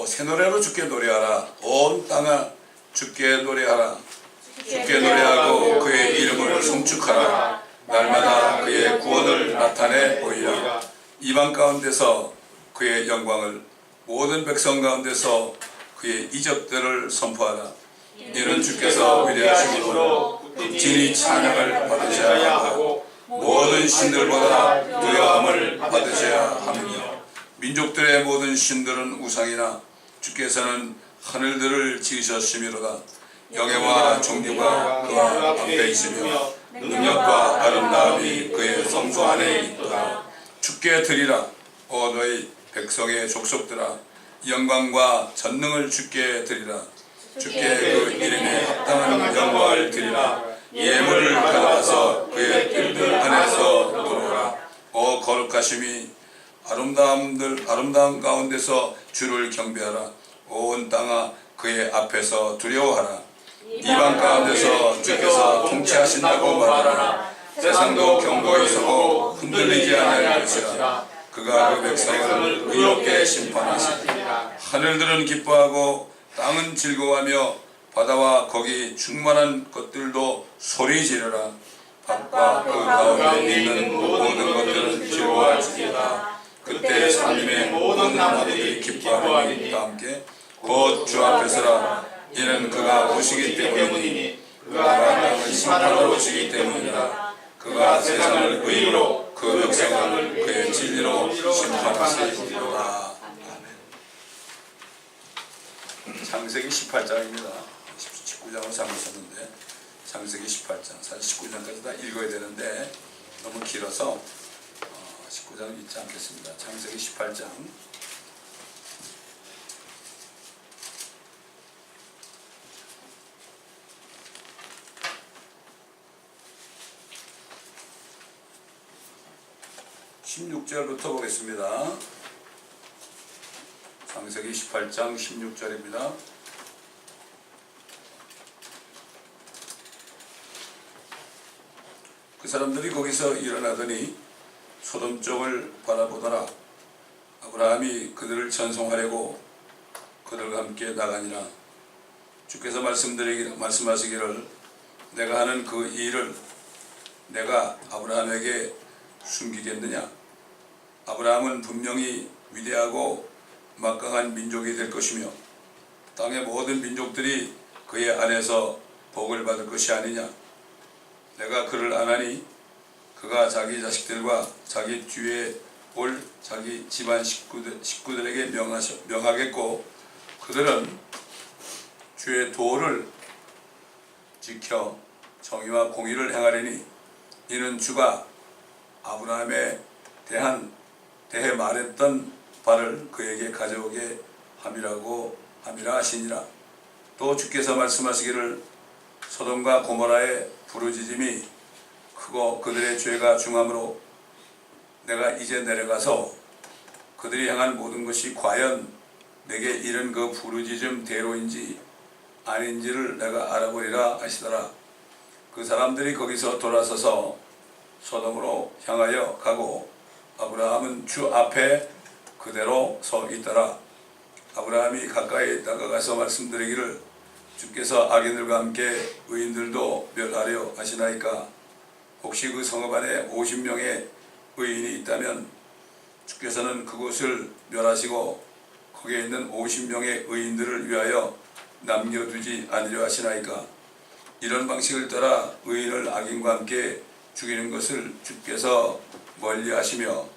새 노래로 주께 노래하라. 온 땅아 주께 노래하라. 주께 노래하고 그의 이름을 송축하라. 날마다 그의 구원을 나타내 보이라. 이방 가운데서 그의 영광을, 모든 백성 가운데서 그의 이적들을 선포하라. 이는 주께서 위대하심으로 진히 찬양을 받으셔야 하고 모든 신들보다 위대함을 받으셔야 하느니라. 민족들의 모든 신들은 우상이나 주께서는 하늘들을 지으셨음이로다. 영예와 존귀가 그와 앞에 있으며 능력과 아름다움이 그의 성소 안에 있도다. 주께 드리라. 오 너희 백성의 족속들아, 영광과 전능을 주께 드리라. 주께 그 이름에 합당한 영광을 드리라. 예물을 가져와서 그의 뜰들 안에서 들어오라. 오 거룩하심이 아름다움 가운데서 주를 경배하라. 온 땅아 그의 앞에서 두려워하라. 이방 가운데서 주께서 통치하신다고 말하라. 세상도 경고히 서고 흔들리지 않을 것이라. 그가 그 백성을 의롭게 심판하시리라. 하늘들은 기뻐하고 땅은 즐거워하며 바다와 거기 충만한 것들도 소리 지르라. 밭과 그 가운데 있는 모든 것들은 즐거워할지니라. 그때 하나님의 모든 나라들이 기뻐하리니 함께 곧 주 앞에 서라. 이는 그가 오시기 때문이니 그가 땅을 심판하러 오시기 때문이라. 그가 세상을 의로 그 백성을 그의 진리로 심판하시리로다. 창세기 18장입니다. 19장으로 잘못 썼는데 창세기 18장, 사실 19장까지 다 읽어야 되는데 너무 길어서 19장은 읽지 않겠습니다. 창세기 18장 16절부터 보겠습니다. 창세기 18장 16절입니다. 그 사람들이 거기서 일어나더니 소돔 쪽을 바라보더라. 아브라함이 그들을 전송하려고 그들과 함께 나가니라. 주께서 말씀하시기를 내가 하는 그 일을 내가 아브라함에게 숨기겠느냐. 아브라함은 분명히 위대하고 막강한 민족이 될 것이며 땅의 모든 민족들이 그의 안에서 복을 받을 것이 아니냐. 내가 그를 안하니 그가 자기 자식들과 자기 뒤에 올 자기 집안 식구들에게 명하겠고 그들은 주의 도를 지켜 정의와 공의를 행하리니 이는 주가 아브라함에 대해 말했던 바를 그에게 가져오게 함이라 하시니라. 또 주께서 말씀하시기를 소돔과 고모라의 부르짖음이 크고 그들의 죄가 중함으로 내가 이제 내려가서 그들이 행한 모든 것이 과연 내게 이른 그 부르짖음 대로인지 아닌지를 내가 알아보리라 하시더라. 그 사람들이 거기서 돌아서서 소돔으로 향하여 가고 아브라함은 주 앞에 그대로 서 있더라. 아브라함이 가까이 다가가서 말씀드리기를 주께서 악인들과 함께 의인들도 멸하려 하시나이까. 혹시 그 성읍 안에 50명의 의인이 있다면 주께서는 그곳을 멸하시고 거기에 있는 50명의 의인들을 위하여 남겨두지 않으려 하시나이까. 이런 방식을 따라 의인을 악인과 함께 죽이는 것을 주께서 멀리하시며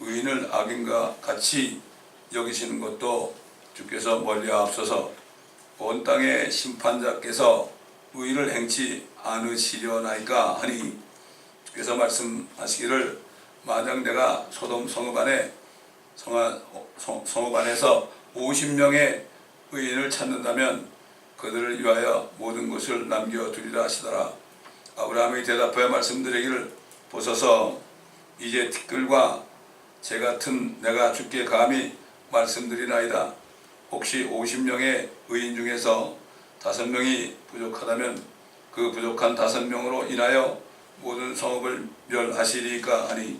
의인을 악인과 같이 여기시는 것도 주께서 멀리하옵소서. 온 땅의 심판자께서 의인을 행치 않으시려나이까 하니 주께서 말씀하시기를 만약 내가 소돔 성읍 안에서 50명의 의인을 찾는다면 그들을 위하여 모든 것을 남겨두리라 하시더라. 아브라함이 대답하여 말씀드리기를 보소서 이제 티끌과 재 같은 내가 주께 감히 말씀드리나이다. 혹시 50명의 의인 중에서 5명이 부족하다면 그 부족한 5명으로 인하여 모든 성읍을 멸하시리까 하니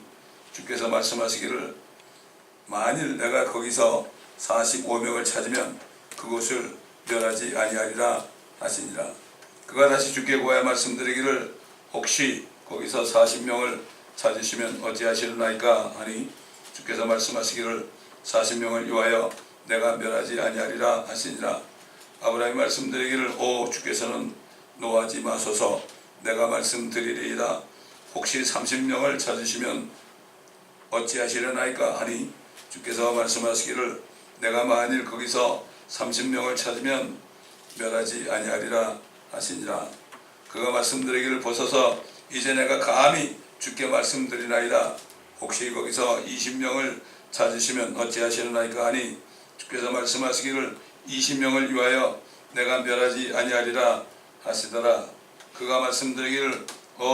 주께서 말씀하시기를 만일 내가 거기서 45명을 찾으면 그곳을 멸하지 아니하리라 하시니라. 그가 다시 주께 구하여 말씀드리기를 혹시 거기서 40명을 찾으시면 어찌하시려나이까 하니 주께서 말씀하시기를 40명을 위하여 내가 멸하지 아니하리라 하시니라. 아브라함이 말씀드리기를 오 주께서는 노하지 마소서 내가 말씀드리리이다. 혹시 30명을 찾으시면 어찌하시려나이까 하니 주께서 말씀하시기를 내가 만일 거기서 30명을 찾으면 멸하지 아니하리라 하시니라. 그가 말씀드리기를 보소서 이제 내가 감히 주께 말씀드리나이다. 혹시 거기서 20명을 찾으시면 어찌하시려나이까 하니 주께서 말씀하시기를 20명을 위하여 내가 멸하지 아니하리라 하시더라. 그가 말씀드리기를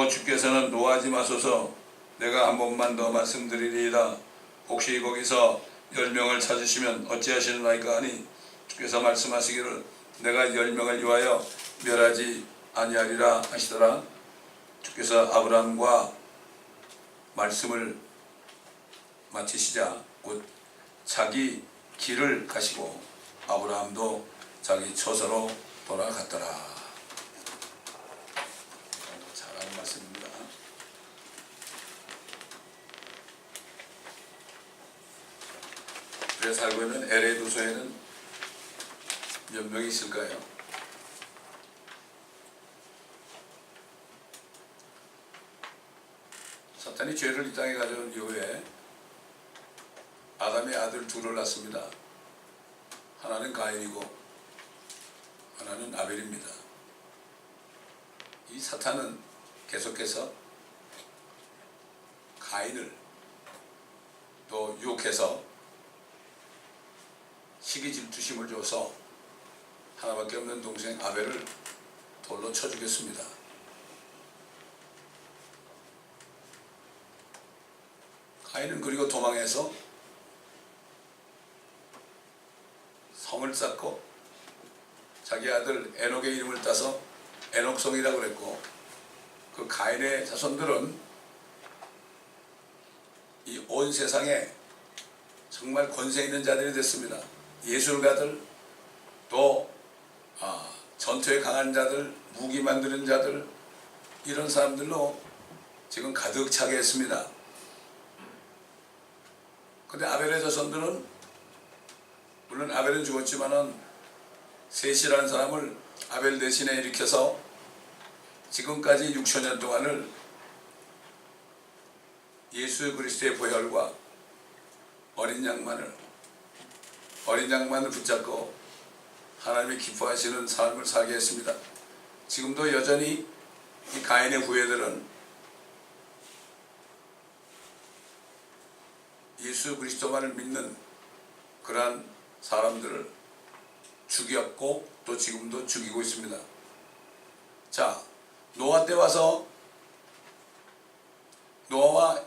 주께서는 노하지 마소서 내가 한 번만 더 말씀드리리이다. 혹시 거기서 10명을 찾으시면 어찌하시려나이까 하니 주께서 말씀하시기를 내가 10명을 위하여 멸하지 아니하리라 하시더라. 주께서 아브라함과 말씀을 마치시자 곧 자기 길을 가시고 아브라함도 자기 처소로 돌아갔더라. 잘하는 말씀입니다. 우리가 살고 있는 LA 도서에는 몇 명이 있을까요? 사탄이 죄를 이 땅에 가져온 이후에 아담의 아들 둘을 낳습니다. 하나는 가인이고 하나는 아벨입니다. 이 사탄은 계속해서 가인을 또 유혹해서 시기 질투심을 줘서 하나밖에 없는 동생 아벨을 돌로 쳐 죽였습니다. 가인은 그리고 도망해서 성을 쌓고 자기 아들 에녹의 이름을 따서 에녹성이라고 그랬고 그 가인의 자손들은 이 온 세상에 정말 권세 있는 자들이 됐습니다. 예술가들 또 전투에 강한 자들 무기 만드는 자들 이런 사람들로 지금 가득 차게 했습니다. 근데 아벨의 자손들은 물론 아벨은 죽었지만은 셋이라는 사람을 아벨 대신에 일으켜서 지금까지 6천년 동안을 예수 그리스도의 보혈과 어린 양만을 붙잡고 하나님이 기뻐하시는 삶을 살게 했습니다. 지금도 여전히 이 가인의 후예들은 예수 그리스도만을 믿는 그러한 사람들을 죽였고 또 지금도 죽이고 있습니다. 자, 노아 때 와서 노아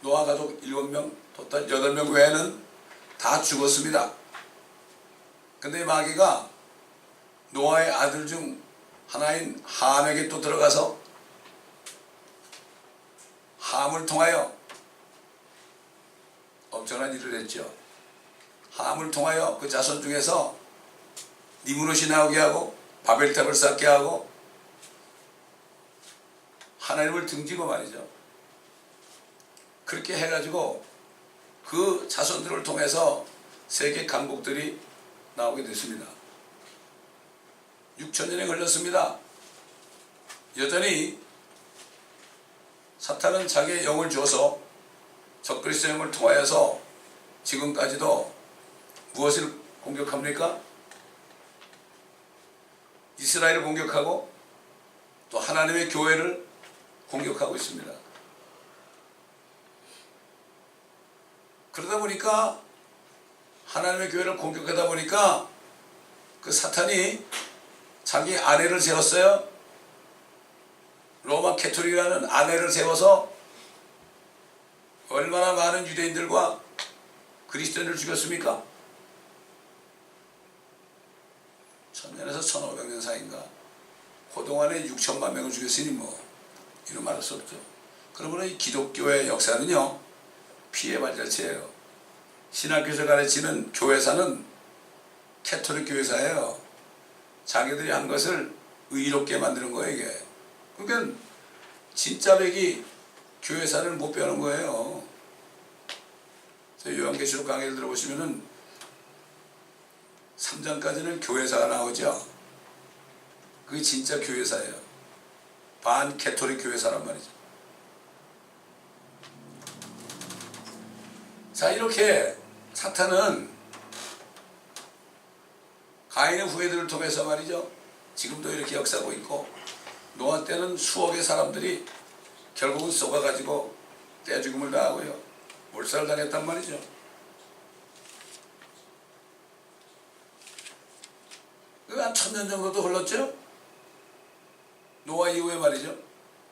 가족 7명, 토탈 8명 외에는 다 죽었습니다. 근데 마귀가 노아의 아들 중 하나인 함에게 또 들어가서 함을 통하여 엄청난 일을 했죠. 함을 통하여 그 자손 중에서 니무롯이 나오게 하고 바벨탑을 쌓게 하고 하나님을 등지고 말이죠. 그렇게 해가지고 그 자손들을 통해서 세계 강국들이 나오게 됐습니다. 6천년이 걸렸습니다. 여전히 사탄은 자기의 영을 줘서 적그리스도 영을 통하여서 지금까지도 무엇을 공격합니까? 이스라엘을 공격하고 또 하나님의 교회를 공격하고 있습니다. 그러다 보니까 하나님의 교회를 공격하다 보니까 그 사탄이 자기 아내를 세웠어요. 로마 캐토릭이라는 아내를 세워서 얼마나 많은 유대인들과 그리스도인을 죽였습니까? 1000년에서 1500년 사이인가 그동안에 6천만 명을 죽였으니 뭐 이런 말할 수 없죠. 그러므로 이 기독교의 역사는요 피해 발자취예요. 신학교에서 가르치는 교회사는 캐톨릭 교회사예요. 자기들이 한 것을 의롭게 만드는 거예요 이게. 그러니까 진짜 백이 교회사를 못 배우는 거예요. 요한계시록 강의를 들어보시면은 3장까지는 교회사가 나오죠. 그게 진짜 교회사예요. 반 캐톨릭 교회사란 말이죠. 자, 이렇게 사탄은 가인의 후예들을 통해서 말이죠. 지금도 이렇게 역사하고 있고 노아 때는 수억의 사람들이 결국은 쏘가가지고 떼죽음을 당하고요. 몰살을 당했단 말이죠. 한 1000년 정도도 흘렀죠. 노아 이후에 말이죠.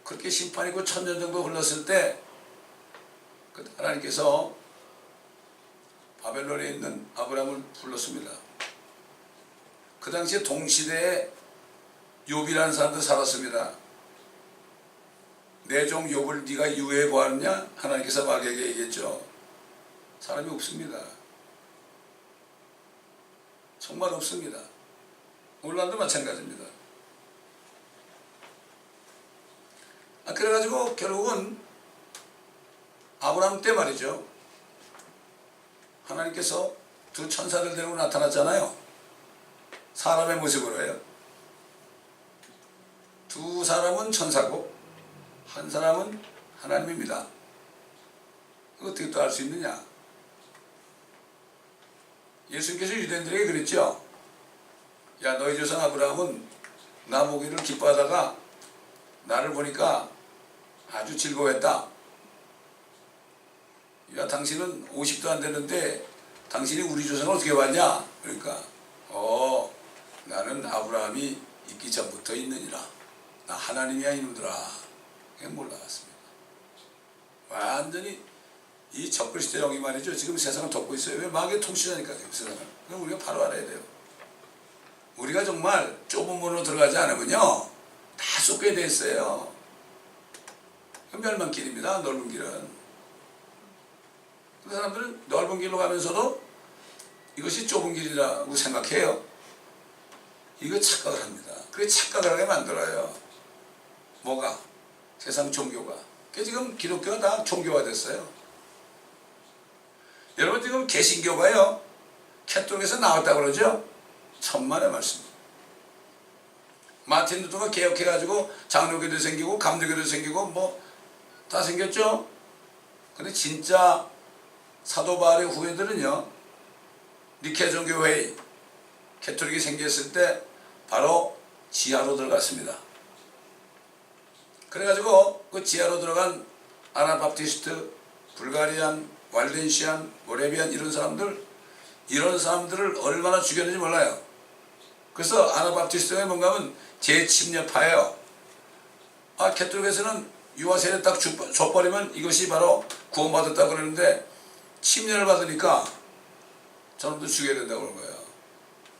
그렇게 심판이 있고 1000년 정도 흘렀을 때 하나님께서 바벨론에 있는 아브라함을 불렀습니다. 그 당시에 동시대에 욥이라는 사람도 살았습니다. 내 종 욥을 네가 유해해 보았느냐? 하나님께서 마귀에게 얘기했죠. 사람이 없습니다. 정말 없습니다. 오늘날도 마찬가지입니다. 그래가지고 결국은 아브라함 때 말이죠. 하나님께서 두 천사를 데리고 나타났잖아요. 사람의 모습으로요. 두 사람은 천사고 한 사람은 하나님입니다. 그거 어떻게 또 알 수 있느냐? 예수님께서 유대인들에게 그랬죠. 야, 너희 조상 아브라함은 나 보기를 기뻐하다가 나를 보니까 아주 즐거워했다. 야, 당신은 50도 안 되는데 당신이 우리 조상을 어떻게 봤냐? 그러니까 나는 아브라함이 있기 전부터 있느니라. 나 하나님이야 이놈들아. 그냥 몰라갔습니다. 완전히 이 적그리스도 영이 말이죠. 지금 세상을 덮고 있어요. 왜? 마귀의 통치자니까 지금 세상을. 그럼 우리가 바로 알아야 돼요. 우리가 정말 좁은 문으로 들어가지 않으면요 다 쏟게 돼 있어요. 멸망길입니다. 넓은 길은. 그 사람들은 넓은 길로 가면서도 이것이 좁은 길이라고 생각해요. 이거 착각을 합니다. 그게 착각을 하게 만들어요. 뭐가? 세상 종교가. 그게 지금 기독교가 다 종교화 됐어요. 여러분 지금 개신교가요 캐톨릭에서 나왔다고 그러죠? 천만의 말씀. 마틴 루터가 개혁해가지고 장로교도 생기고 감리교도 생기고 뭐 다 생겼죠? 근데 진짜 사도 바울의 후예들은요 니케 종교회의 캐톨릭이 생겼을 때 바로 지하로 들어갔습니다. 그래가지고 그 지하로 들어간 아나바프티스트, 불가리안, 왈덴시안, 모레비안 이런 사람들을 얼마나 죽였는지 몰라요. 그래서 아나바프티스트가 뭔가 하면 재침략파예요. 캐톨릭에서는 유아세례 딱 줘버리면 이것이 바로 구원받았다고 그러는데 침략을 받으니까 저놈도 죽여야 된다고 그런 거예요.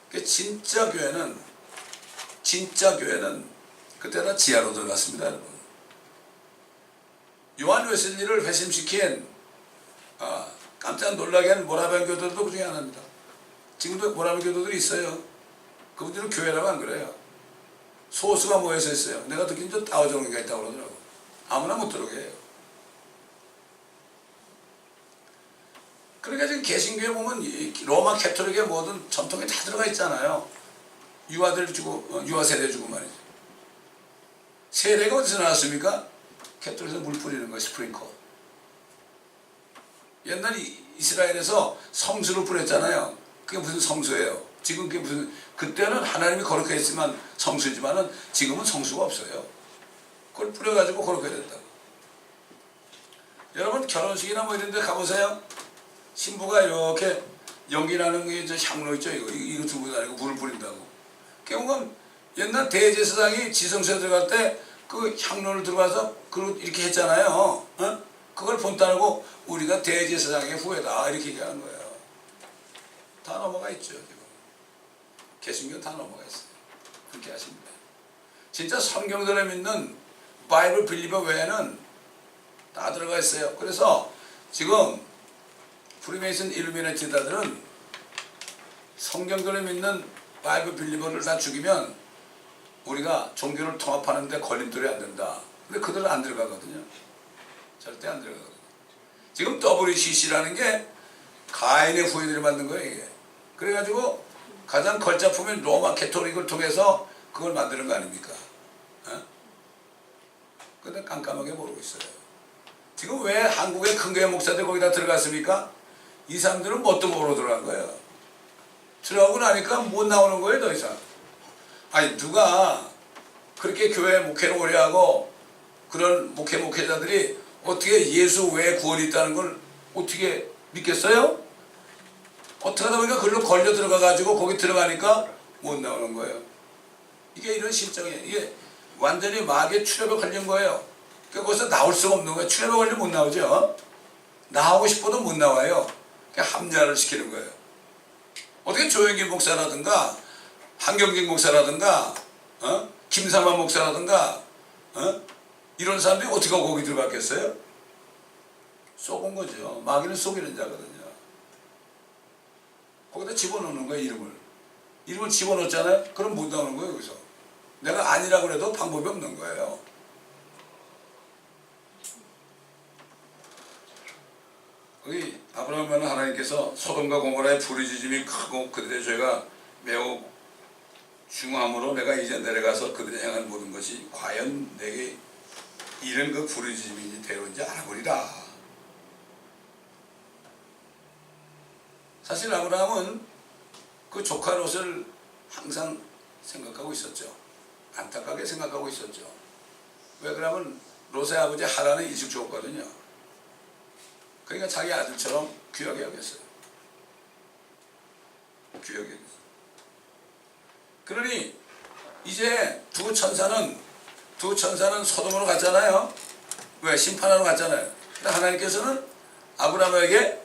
그러니까 진짜 교회는 그때는 지하로 들어갔습니다. 여러분. 요한 웨슬리를 회심시킨 깜짝 놀라게 한 모라비안 교도들도 그 중에 하나입니다. 지금도 모라비안 교도들이 있어요. 그분들은 교회라고 안 그래요. 소수가 모여서 있어요. 내가 듣긴 좀 따오정리가 있다고 그러더라고. 아무나 못 들어오게 해요. 그러니까 지금 개신교에 보면 로마 캐톨릭의 모든 전통이 다 들어가 있잖아요. 유아들 주고 유아 세례 주고 말이죠. 세례가 어디서 나왔습니까? 캐톨릭에서 물 뿌리는 거, 스프링커. 옛날 이스라엘에서 성수를 뿌렸잖아요. 그게 무슨 성수예요? 지금 그게 무슨, 그때는 하나님이 거룩해 했지만 성수지만은 지금은 성수가 없어요. 그걸 뿌려가지고 거룩해야 된다고. 여러분 결혼식이나 뭐 이런 데 가보세요. 신부가 이렇게 연기 나는 게 향로 있죠. 이거 들고 다니고 물을 뿌린다고. 그러니까 옛날 대제사장이 지성소에 들어갈 때 그 향로를 들어가서 이렇게 했잖아요. 그걸 본따르고 우리가 대제사장의 후예다 이렇게 얘기하는 거예요. 다 넘어가 있죠. 지금 개신교 다 넘어가 있어요. 그렇게 하십니다. 진짜 성경들에 믿는 바이블 빌리버 외에는 다 들어가 있어요. 그래서 지금 프리메이슨 일루미네티다들은 성경들에 믿는 바이블 빌리버를 다 죽이면 우리가 종교를 통합하는데 걸림돌이 안 된다. 근데 그들은 안 들어가거든요. 절대 안 들어가거든요. 지금 WCC라는 게 가인의 후예들이 만든 거예요, 이게. 그래가지고 가장 걸작품인 로마 캐토릭을 통해서 그걸 만드는 거 아닙니까? 근데 깜깜하게 모르고 있어요. 지금 왜 한국의 큰 교회 목사들 거기다 들어갔습니까? 이 사람들은 뭣도 모르고 들어간 거예요. 들어가고 나니까 못 나오는 거예요, 더 이상. 아니, 누가 그렇게 교회 목회를 오래 하고 그런 목회자들이 어떻게 예수 외에 구원이 있다는 걸 어떻게 믿겠어요? 어떻게 하다 보니까 그걸로 걸려 들어가가지고 거기 들어가니까 못 나오는 거예요. 이게 이런 실정이에요. 이게 완전히 마귀의 출혈에 걸린 거예요. 그러니까 거기서 나올 수가 없는 거예요. 출혈에 걸리면 못 나오죠. 나오고 싶어도 못 나와요. 그러니까 합리화를 시키는 거예요. 어떻게 조영기 목사라든가 한경직 목사라든가 김삼환 목사라든가 이런 사람들이 어떻게 거기 들어갔겠어요? 속은 거죠. 마귀는 속이는 자거든요. 거기다 집어넣는 거예요, 이름을. 이름을 집어넣었잖아요? 그럼 못 나오는 거예요, 여기서. 내가 아니라고 해도 방법이 없는 거예요. 여기 아브라함은 하나님께서 소돔과 고모라의 부르짖음이 크고 그들의 죄가 매우 중함으로 내가 이제 내려가서 그들을 향한 모든 것이 과연 내게 이런 그 부르짖음인지 되는지 알아보리라. 사실 아브라함은 그 조카 롯을 항상 생각하고 있었죠. 안타깝게 생각하고 있었죠. 왜 그러면 롯의 아버지 하란은 일찍 죽었거든요. 그러니까 자기 아들처럼 귀하게 여겼어요. 귀하게 여겼어요. 그러니 이제 두 천사는 소돔으로 갔잖아요. 왜? 심판하러 갔잖아요. 근데 하나님께서는 아브라함에게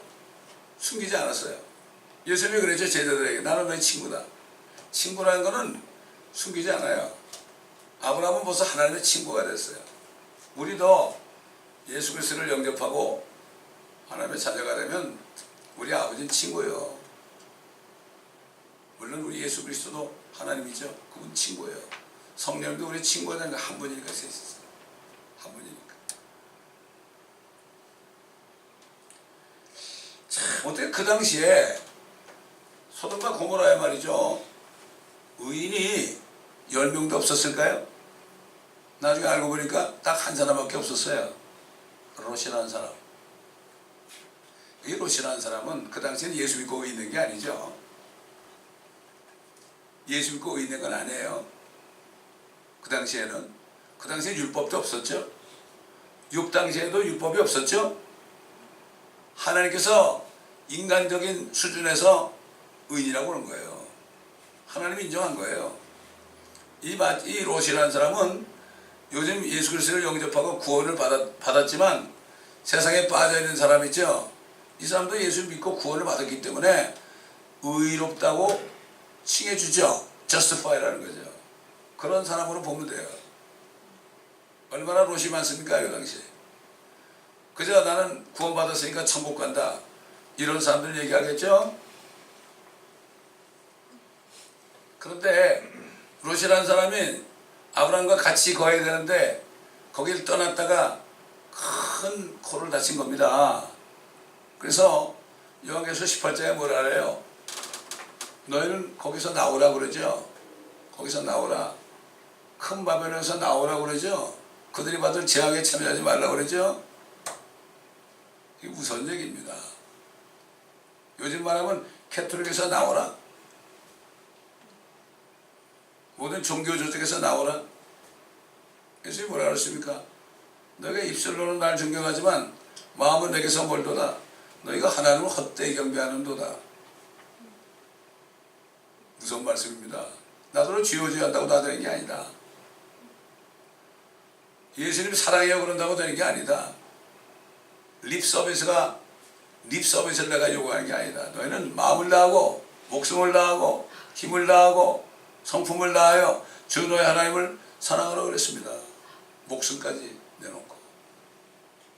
숨기지 않았어요. 예수님이 그랬죠, 제자들에게. 나는 너의 친구다. 친구라는 거는 숨기지 않아요. 아브라함은 벌써 하나님의 친구가 됐어요. 우리도 예수 그리스도를 영접하고 하나님의 자녀가 되면 우리 아버지는 친구예요. 물론 우리 예수 그리스도도 하나님이죠. 그분 친구예요. 성령도 우리 친구가 되는 거 한 분이니까 셋이었어요. 한 분이니까. 참 어떻게 그 당시에 소돔과 고모라에 말이죠. 의인이 10명도 없었을까요? 나중에 알고 보니까 딱 한 사람밖에 없었어요. 롯이라는 사람. 이 롯이라는 사람은 그 당시에는 예수 믿고 의인 있는 게 아니죠. 예수 믿고 의인 있는 건 아니에요. 그 당시에는 율법도 없었죠. 육 당시에도 율법이 없었죠. 하나님께서 인간적인 수준에서 의인이라고 하는 거예요. 하나님이 인정한 거예요. 이 롯이라는 사람은 요즘 예수 그리스도를 영접하고 구원을 받았지만 세상에 빠져있는 사람 있죠. 이 사람도 예수 믿고 구원을 받았기 때문에 의롭다고 칭해주죠. justify라는 거죠. 그런 사람으로 보면 돼요. 얼마나 롯이 많습니까, 이 당시에. 그저 나는 구원받았으니까 천국 간다. 이런 사람들 얘기하겠죠. 그런데 롯이라는 사람이 아브라함과 같이 거해야 되는데 거기를 떠났다가 큰 코를 다친 겁니다. 그래서 요한계시록 18장에 뭐라 그래요? 너희는 거기서 나오라 그러죠. 거기서 나오라. 큰 바벨론에서 나오라 그러죠. 그들이 받을 재앙에 참여하지 말라 그러죠. 이게 무서운 얘기입니다. 요즘 말하면 캐톨릭에서 나오라. 모든 종교 조직에서 나오라. 그래서 뭐라 그랬습니까? 너희가 입술로는 날 존경하지만 마음은 내게서 멀도다. 너희가 하나님을 헛되이 경배하는도다. 무서운 말씀입니다. 나더러 쥐어줘야 한다고 다 되는 게 아니다. 예수님 사랑해요 그런다고 되는 게 아니다. 립 서비스를 내가 요구하는 게 아니다. 너희는 마음을 다하고 목숨을 다하고 힘을 다하고 성품을 다하여 주 너의 하나님을 사랑하라고 그랬습니다. 목숨까지 내놓고.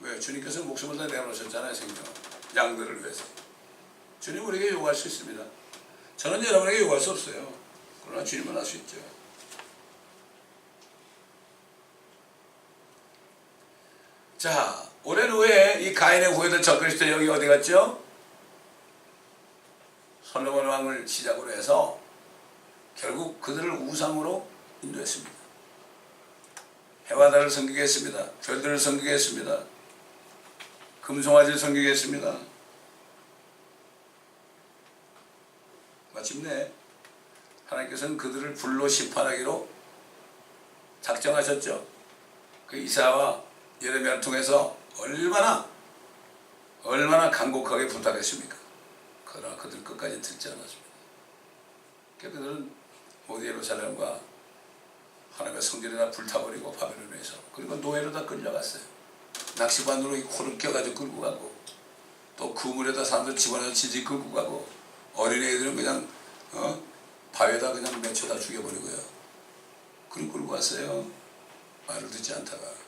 왜? 주님께서 목숨을 다 내놓으셨잖아요. 생명 양들을 위해서. 주님 우리에게 요구할 수 있습니다. 저는 여러분에게 요구할 수 없어요. 그러나 주님은 할 수 있죠. 자, 오랜 후에 이 가인의 후예들 적그리스도 여기 어디 갔죠? 솔로몬 왕을 시작으로 해서 결국 그들을 우상으로 인도했습니다. 해와 달을 섬기게 했습니다. 별들을 섬기게 했습니다. 금송아지를 섬기게 했습니다. 마침내 하나님께서는 그들을 불로 심판하기로 작정하셨죠. 그 이사야와 예레미야를 통해서 얼마나 간곡하게 부탁했습니까? 그러나 그들 끝까지 듣지 않았습니다. 그들은 모두 예루살렘과 하나님의 성전에 다 불타버리고 바벨론에서, 그리고 노예로 다 끌려갔어요. 낚시반으로 호를 껴가지고 끌고 가고, 또 그물에다 사람들 집어넣어서 질질 끌고 가고, 어린애들은 그냥 바위에다 그냥 맺혀다 죽여버리고요. 그리고 끌고 갔어요. 말을 듣지 않다가.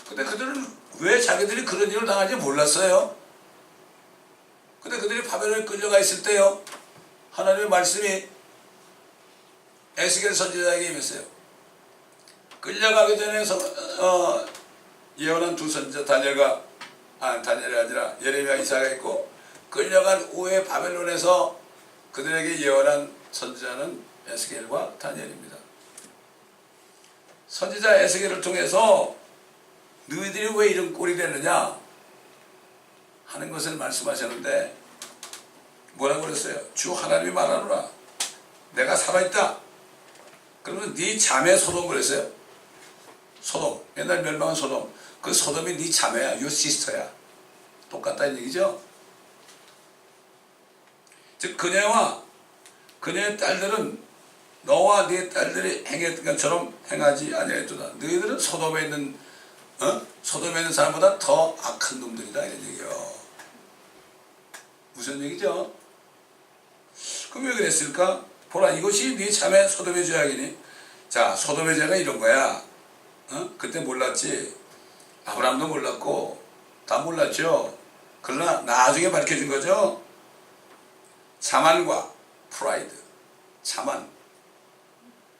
근데 그들은 왜 자기들이 그런 일을 당하는지 몰랐어요. 근데 그들이 바벨론에 끌려가 있을 때요, 하나님의 말씀이 에스겔 선지자에게 임했어요. 끌려가기 전에 예언한 두 선지자 다니엘이 아니라 예레미야, 이사야가 있고, 끌려간 후에 바벨론에서 그들에게 예언한 선지자는 에스겔과 다니엘입니다. 선지자 에스겔을 통해서 너희들이 왜 이런 꼴이 되느냐 하는 것을 말씀하셨는데, 뭐라고 그랬어요? 주 하나님이 말하노라. 내가 살아있다. 그러면 네 자매 소돔 그랬어요. 소돔, 옛날 멸망한 소돔. 그 소돔이 네 자매야, your sister야. 똑같다는 얘기죠. 즉 그녀와 그녀의 딸들은 너와 네 딸들이 행했던 것처럼 행하지 아니하였도다. 너희들은 소돔에 있는 사람보다 더 악한 놈들이다, 이런 얘기요. 무슨 얘기죠? 그럼 왜 그랬을까? 보라, 이것이 네 자매 소돔의 죄악이니. 자, 소돔의 죄가 이런 거야. 그때 몰랐지. 아브라함도 몰랐고 다 몰랐죠. 그러나 나중에 밝혀진 거죠. 자만과 프라이드. 자만.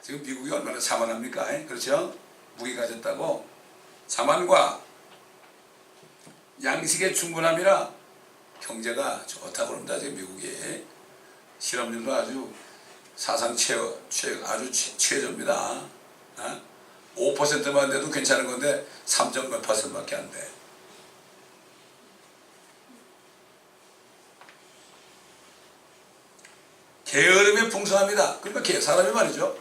지금 미국이 얼마나 자만합니까? 그렇죠? 무기 가졌다고. 자만과 양식의 충분함이라 경제가 좋다고 그럽니다. 지금 미국이. 실업률도 아주 사상 최저입니다. 5%만 돼도 괜찮은 건데 3점 몇 %밖에 안 돼. 게으름이 풍성합니다. 그러니까 사람이 말이죠.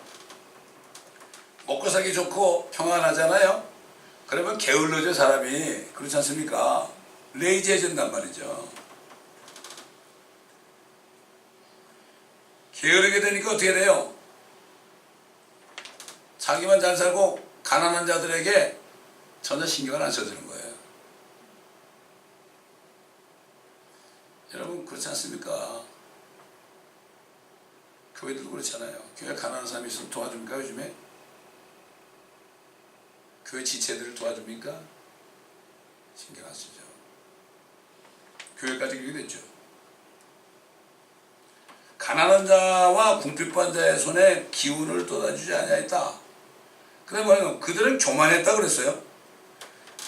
먹고 살기 좋고 평안하잖아요. 그러면 게을러져 사람이. 그렇지 않습니까? 레이지해진단 말이죠. 게으르게 되니까 어떻게 돼요? 자기만 잘 살고 가난한 자들에게 전혀 신경을 안 써주는 거예요. 여러분 그렇지 않습니까? 교회들도 그렇잖아요. 교회 가난한 사람이 있으면 도와줍니까 요즘에? 교회 지체들을 도와줍니까? 신경 안 쓰죠. 교회까지 그렇게 됐죠. 가난한 자와 궁핍한 자의 손에 기운을 쏟아주지 아니하였다. 그다음에 뭐예요? 그들은 교만했다 그랬어요.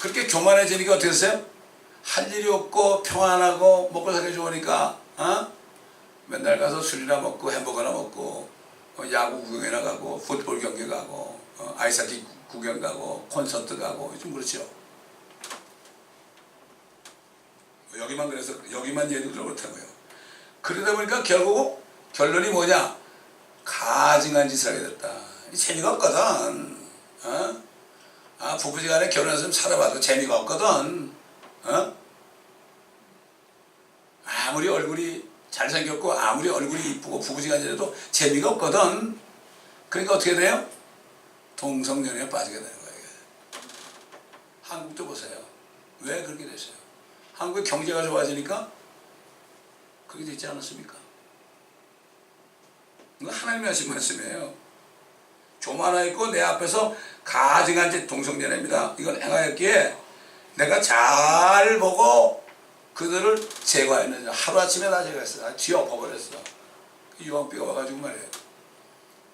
그렇게 교만해지니까 어떻게 됐어요? 할 일이 없고 평안하고 먹고 살기 좋으니까 맨날 가서 술이나 먹고 햄버거나 먹고 야구 구경이나 가고 풋볼 경기 가고 아이스하키 구경 가고 콘서트 가고 좀 그렇죠. 여기만 그래서 여기만 예를 들어 그렇다고요. 그러다 보니까 결국 결론이 뭐냐? 가증한 짓을 하게 됐다. 재미가 없거든. 부부지간에 결혼해서 살아봐도 재미가 없거든. 아무리 얼굴이 잘생겼고 아무리 얼굴이 이쁘고 부부지간이라도 재미가 없거든. 그러니까 어떻게 돼요? 동성연애에 빠지게 되는 거예요. 한국도 보세요. 왜 그렇게 됐어요? 한국의 경제가 좋아지니까 그렇게 되지 않았습니까? 이건 하나님이 하신 말씀이에요. 조만하 있고 내 앞에서 가증한 짓 동성연애입니다. 이걸 행하였기에 내가 잘 보고 그들을 제거했느냐. 하루아침에 다 제거했어. 뒤엎어버렸어. 유황비가 와가지고 말이에요.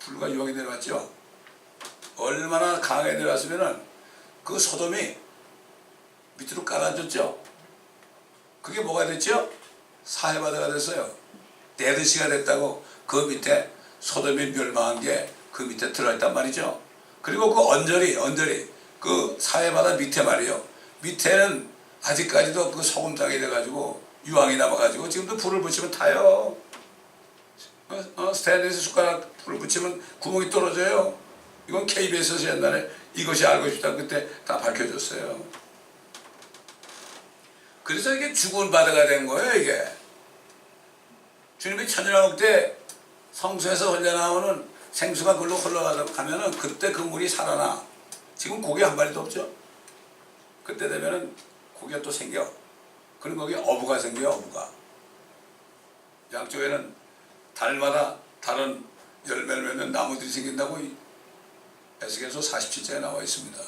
불과 유황이 내려왔죠. 얼마나 강하게 내려왔으면은 그 소돔이 밑으로 깔아줬죠. 그게 뭐가 됐죠? 사해바다가 됐어요. 데드시가 됐다고. 그 밑에 소돔이 멸망한 게 그 밑에 들어있단 말이죠. 그리고 그 언저리 그 사해바다 밑에 말이요. 밑에는 아직까지도 그 소금 땅이 돼가지고 유황이 남아가지고 지금도 불을 붙이면 타요. 스테인리스 숟가락 불을 붙이면 구멍이 떨어져요. 이건 KBS에서 옛날에 이것이 알고 싶다 그때 다 밝혀줬어요. 그래서 이게 죽은 바다가 된 거예요. 이게 주님이 천연왕국 때 성소에서 흘러나오는 생수가 그걸로 흘러가면은 그때 그 물이 살아나. 지금 고기 한 마리도 없죠. 그때 되면은 고기가 또 생겨. 그럼 거기에 어부가 생겨요. 어부가. 양쪽에는 달마다 다른 열매를 맺는 나무들이 생긴다고 에스겔서 47장에 나와 있습니다.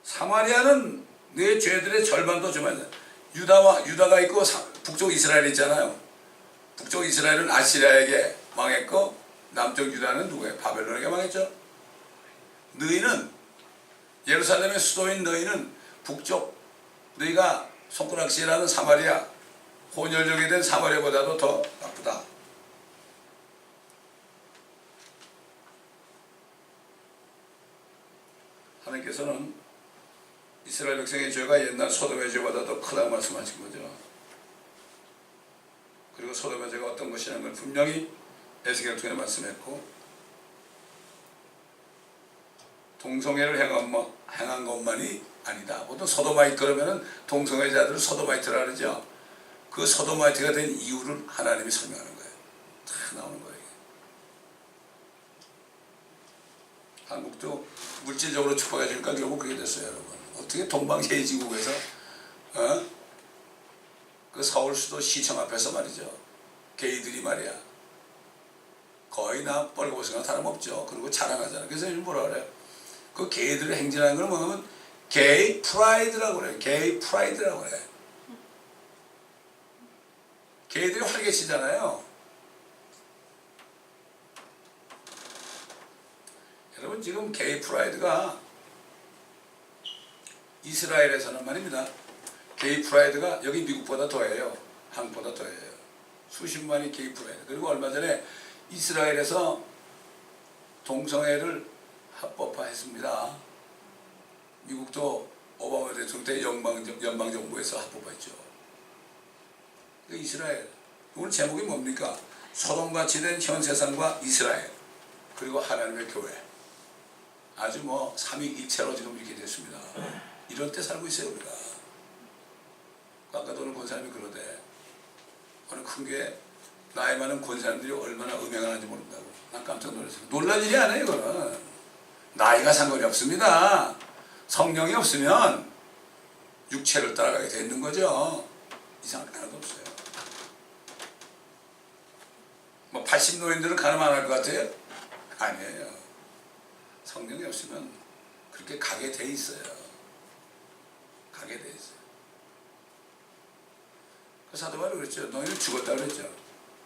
사마리아는 내 죄들의 절반도 주면 유다가 있고 북쪽 이스라엘이 있잖아요. 북쪽 이스라엘은 아시리아에게 망했고 남쪽 유다는 누구예요? 바벨론에게 망했죠. 너희는 예루살렘의 수도인 너희는 북쪽 너희가 손가락질하는 사마리아 혼혈족이 된 사마리아보다도 더 나쁘다. 하나님께서는 이스라엘 백성의 죄가 옛날 소돔의 죄보다 더 크다고 말씀하신 거죠. 그리고 소돔의 죄가 어떤 것이냐는 걸 분명히 에스겔을 통해 말씀했고 동성애를 행한 것만이 아니다. 보통 소도마이트 그러면은 동성애자들을 소도마이트라 그러죠. 그 소도마이트가 된 이유를 하나님이 설명하는 거예요. 다 나오는 거예요. 한국도 물질적으로 축복해 주니까 결국 그게 됐어요, 여러분. 어떻게 동방제이지국에서 그 서울 수도 시청 앞에서 말이죠. 게이들이 말이야. 거의 나 뻘고 생각 다름없죠. 그리고 자랑하잖아. 그래서 요즘 뭐라 그래요? 그 게이들의 행진하는 걸 뭐냐면 게이 프라이드라고 그래요. 게이 프라이드라고 그래. 게이들이 활개치잖아요. 여러분 지금 게이 프라이드가 이스라엘에서는 말입니다. 게이 프라이드가 여기 미국보다 더해요. 한국보다 더해요. 수십만이 게이 프라이드. 그리고 얼마 전에 이스라엘에서 동성애를 합법화했습니다. 미국도 오바마 대통령 때 연방정부에서 합법화했죠. 이스라엘. 오늘 제목이 뭡니까? 소돔같이 된 현 세상과 이스라엘. 그리고 하나님의 교회. 아주 뭐 삼위일체로 지금 이렇게 됐습니다. 이런 때 살고 있어요 우리가. 아까도 오늘 권사님이 그러대. 어느 큰 교회 나이 많은 권사님들이 얼마나 음행하는지 모른다고. 난 깜짝 놀랐어요. 놀랄 일이 아니에요 이거는. 나이가 상관이 없습니다. 성령이 없으면 육체를 따라가게 돼 있는 거죠. 이상한 게 하나도 없어요. 뭐 80 노인들은 가늠 안 할 것 같아요? 아니에요. 성령이 없으면 그렇게 가게 돼 있어요. 가게 돼 있어요. 그 사도 바울이 그랬죠. 너희는 죽었다 그랬죠.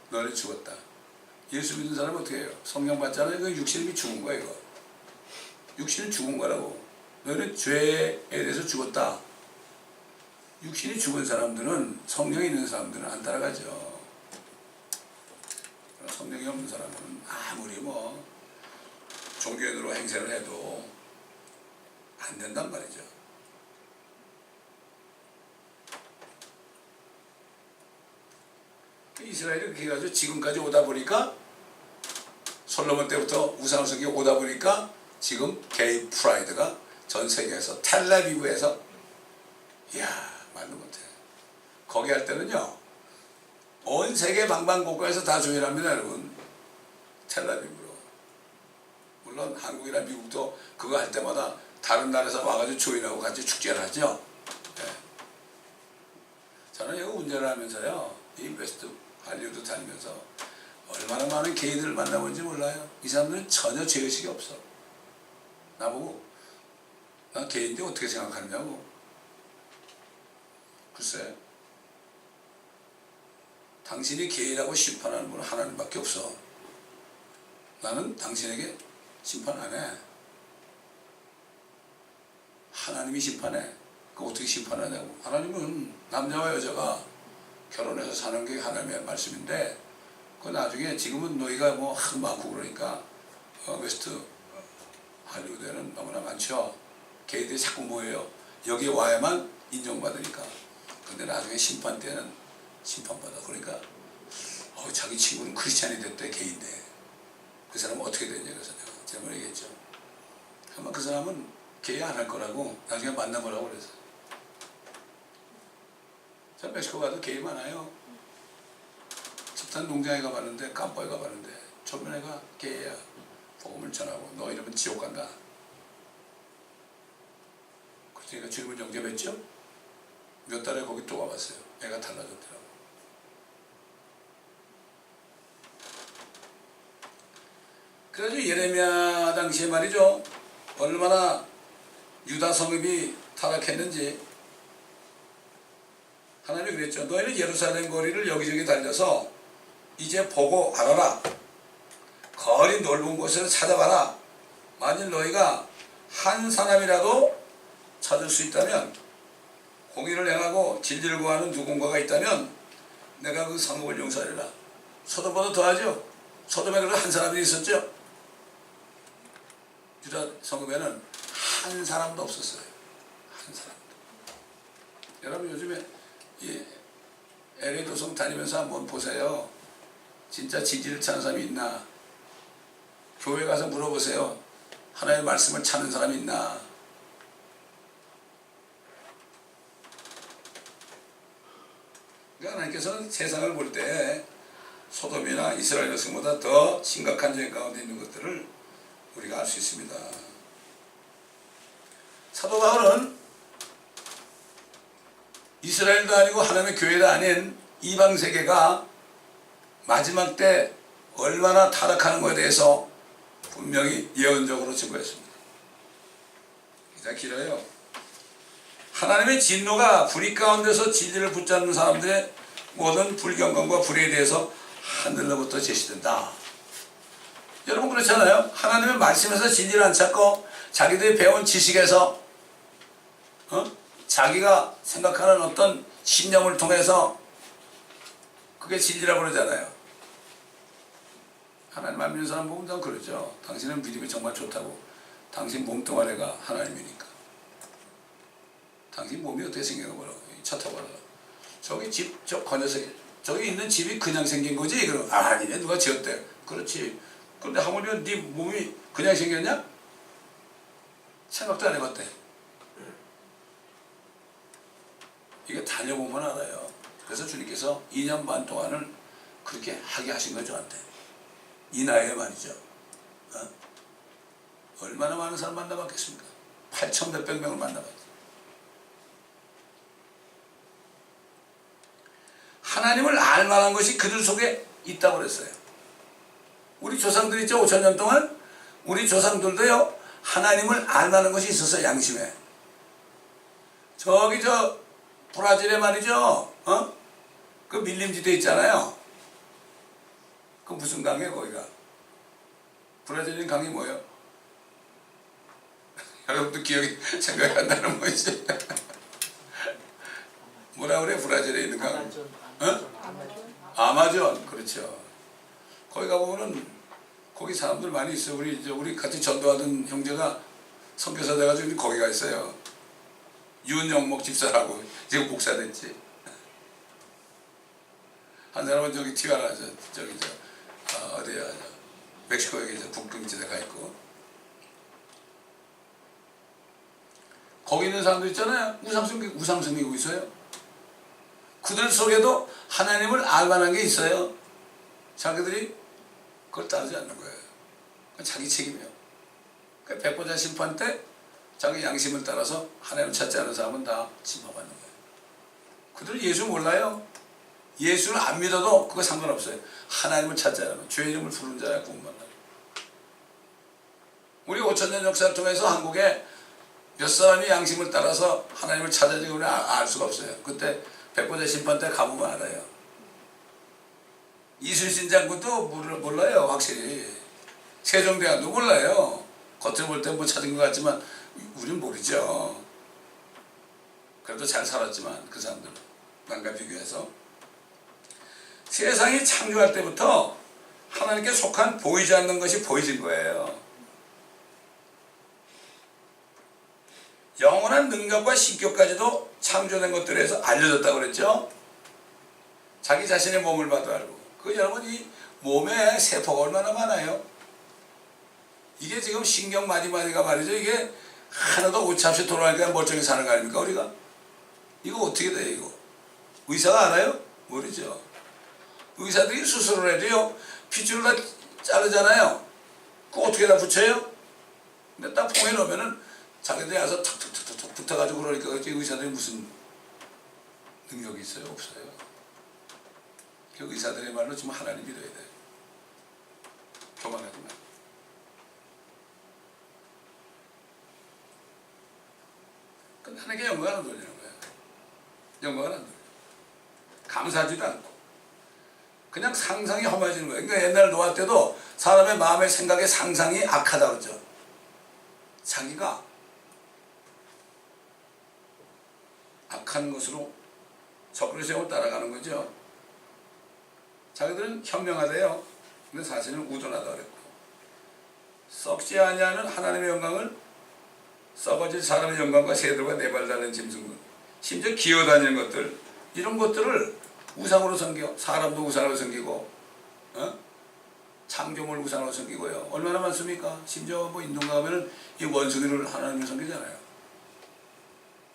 너희는 죽었다. 예수 믿는 사람은 어떻게 해요? 성령 받잖아요. 그 육신이 죽은 거야 이거. 육신은 죽은 거라고. 너희는 죄에 대해서 죽었다. 육신이 죽은 사람들은 성령이 있는 사람들은 안 따라가죠. 성령이 없는 사람은 아무리 뭐 종교인으로 행세를 해도 안 된단 말이죠. 이스라엘이 그렇게 해가지고 지금까지 오다 보니까 솔로몬 때부터 우상을 섬기고 오다 보니까 지금 게이 프라이드가 전 세계에서 텔레비브에서 이야 말도 못해. 거기 할 때는요 온 세계 방방곡곡에서 다 조율합니다 여러분. 텔레비브로. 물론 한국이나 미국도 그거 할 때마다 다른 나라에서 와가지고 조인하고 같이 축제를 하죠. 네. 저는 여기 운전을 하면서요, 이 웨스트 할리우드 다니면서 얼마나 많은 게이들을 만나본지 몰라요. 이 사람들은 전혀 죄의식이 없어. 나보고 난 게이인데 어떻게 생각하느냐고. 글쎄, 당신이 게이라고 심판하는 분은 하나님밖에 없어. 나는 당신에게 심판 안 해. 하나님이 심판해. 그 어떻게 심판하냐고. 하나님은 남자와 여자가 결혼해서 사는 게 하나님의 말씀인데, 그 나중에 지금은 너희가 뭐 하도 많고 그러니까 웨스트 할리우드에는 너무나 많죠. 게이들이 자꾸 모여요. 여기 와야만 인정받으니까. 근데 나중에 심판 때는 심판받아. 그러니까 자기 친구는 크리스찬이 됐대, 게이인데. 그 사람은 어떻게 됐냐, 그래서 내가 제가 얘기했죠. 아마 그 사람은 게이 안 할 거라고 나중에 만나보라고 그래서. 저 멕시코 가도 게이 많아요. 집단 농장에 가봤는데, 깜빠에 가봤는데 젊은 애가 게이야. 복음을 전하고 너 이러면 지옥 간다. 그러니까 주님을 영접했죠. 몇 달에 거기 또 와봤어요. 애가 달라졌더라고. 그래가지고 예레미야 당시에 말이죠, 얼마나 유다 성읍이 타락했는지 하나님이 그랬죠. 너희는 예루살렘 거리를 여기저기 달려서 이제 보고 알아라. 거리 넓은 곳을 찾아봐라. 만일 너희가 한 사람이라도 찾을 수 있다면, 공의를 행하고 진리를 구하는 누군가가 있다면 내가 그 성읍을 용서하리라. 소돔보다 더하죠. 소돔에 그래도 한 사람이 있었죠. 유다 성읍에는 한 사람도 없었어요. 한 사람도. 여러분 요즘에 이 LA 도성 다니면서 한번 보세요. 진짜 진리를 찾는 사람이 있나? 교회 가서 물어보세요. 하나님의 말씀을 찾는 사람이 있나? 그러니까 하나님께서는 세상을 볼 때 소돔이나 이스라엘 여성보다 더 심각한 죄 가운데 있는 것들을 우리가 알 수 있습니다. 사도 바울은 이스라엘도 아니고 하나님의 교회도 아닌 이방 세계가 마지막 때 얼마나 타락하는 것에 대해서 분명히 예언적으로 증거했습니다. 기가 길어요. 하나님의 진노가 불의 가운데서 진리를 붙잡는 사람들의 모든 불경건과 불의에 대해서 하늘로부터 제시된다. 여러분 그렇잖아요. 하나님의 말씀에서 진리를 안 찾고 자기들이 배운 지식에서 자기가 생각하는 어떤 신념을 통해서 그게 진리라고 그러잖아요. 하나님 안 믿는 사람 보면 다 그러죠. 당신은 믿음이 정말 좋다고. 당신 몸뚱아리가 하나님이니까. 당신 몸이 어떻게 생긴 거 보라. 차 타봐라. 저기 집, 저 건너서 저기 있는 집이 그냥 생긴 거지? 그럼 아니네, 누가 지었대. 그렇지. 그런데 하물며 네 몸이 그냥 생겼냐? 생각도 안 해봤대. 이게 달려보면 알아요. 그래서 주님께서 2년 반 동안을 그렇게 하게 하신 거죠, 저한테. 이 나이에 말이죠. 얼마나 많은 사람 만나봤겠습니까? 8천 몇백 명을 만나봤죠. 하나님을 알만한 것이 그들 속에 있다고 그랬어요. 우리 조상들 있죠, 5천 년 동안. 우리 조상들도요, 하나님을 알만한 것이 있었어요, 양심에. 저기 브라질에 말이죠, 그 밀림지대 있잖아요. 그 무슨 강이에요, 거기가? 브라질인 강이 뭐예요? 여러분도 기억이 생각이 안 나는 뭐지? 뭐라 그래, 브라질에 있는 강? 아마존, 그렇죠. 거기 가보면은 거기 사람들 많이 있어요. 우리 같이 전도하던 형제가 선교사 돼가지고 거기 가 있어요. 윤영목 집사라고 지금 목사 됐지. 한 사람은 저기 티와나 어디야, 멕시코에 북경지대 가 있고. 거기 있는 사람들 있잖아요. 우상 섬기고 있어요. 그들 속에도 하나님을 알만한 게 있어요. 자기들이 그걸 따르지 않는 거예요. 자기 책임이에요. 백보자 심판 때 자기 양심을 따라서 하나님을 찾지 않는 사람은 다 심판받는 거예요. 그들은 예수 몰라요. 예수를 안 믿어도 그거 상관없어요. 하나님을 찾자면 주의 이름을 부르는 자야 구원받는다. 우리 5,000년 역사를 통해서 한국에 몇 사람이 양심을 따라서 하나님을 찾아지고 우리는 알 수가 없어요. 그때 백보자 심판 때 가보면 알아요. 이순신 장군도 몰라요. 확실히. 세종대왕도 몰라요. 겉으로 볼 때 뭐 찾은 것 같지만 우린 모르죠. 그래도 잘 살았지만 그 사람들은 남과 비교해서 세상이 창조할 때부터 하나님께 속한 보이지 않는 것이 보여진 거예요. 영원한 능력과 신격까지도 창조된 것들에서 알려졌다고 그랬죠. 자기 자신의 몸을 봐도 알고. 그 여러분 이 몸에 세포가 얼마나 많아요. 이게 지금 신경 마디마디가 말이죠. 이게 하나도 오차없이 돌아가니까 멀쩡히 사는 거 아닙니까 우리가? 이거 어떻게 돼요 이거? 의사가 알아요? 모르죠. 의사들이 수술을 해도요 핏줄을 다 자르잖아요. 그거 어떻게 다 붙여요? 근데 딱 봉에 넣으면은 자기들이 와서 툭툭툭툭 붙어가지고 그러니까 의사들이 무슨 능력이 있어요? 없어요. 그 의사들의 말로 지금 하나님 믿어야 돼요. 도망가지 마. 근데 하나님께 영광을 안 돌리는 거예요. 영광을 안 돌려. 감사하지도 않고. 그냥 상상이 험해지는 거예요. 그러니까 옛날 노아 때도 사람의 마음의 생각의 상상이 악하다 그러죠. 자기가 악한 것으로 적그리스도를 따라가는 거죠. 자기들은 현명하대요. 근데 사실은 우둔하다 그랬고 썩지 아니하는 하나님의 영광을 썩어질 사람의 영광과 새들과 네발 달린 짐승들 심지어 기어다니는 것들 이런 것들을 우상으로 섬겨. 사람도 우상으로 섬기고 창조물 우상으로 섬기고요. 얼마나 많습니까? 심지어 뭐 인도 가면은 이 원숭이를 하나님으로 섬기잖아요.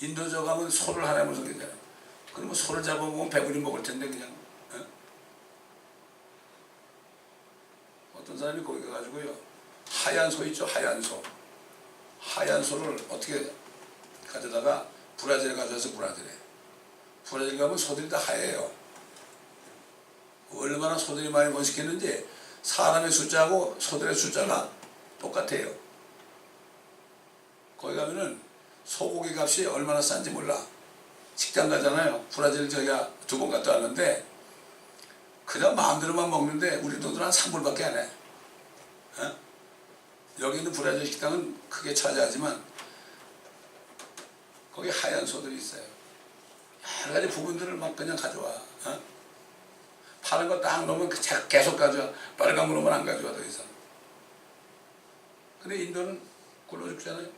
인도저 가면 소를 하나님으로 섬기잖아요. 그러면 소를 잡아먹으면 배부리 먹을 텐데 그냥 어떤 사람이 거기 가가지고요 하얀 소 있죠. 하얀 소. 하얀 소를 어떻게 가져다가 브라질에 가져와서 브라질 가면 소들이 다 하얘요. 얼마나 소들이 많이 번식했는지 사람의 숫자하고 소들의 숫자가 똑같아요. 거기 가면은 소고기 값이 얼마나 싼지 몰라. 식당 가잖아요. 브라질 저희가 2번 갔다 왔는데 그냥 마음대로만 먹는데 우리 돈들 한 3불밖에 안 해. 여기 있는 브라질 식당은 크게 차지하지만 거기 하얀 소들이 있어요. 여러 가지 부분들을 막 그냥 가져와. 파란 거 딱 넣으면 계속 가져와. 빨간 거 넣으면 안 가져와 더 이상. 근데 인도는 굶어 죽잖아요.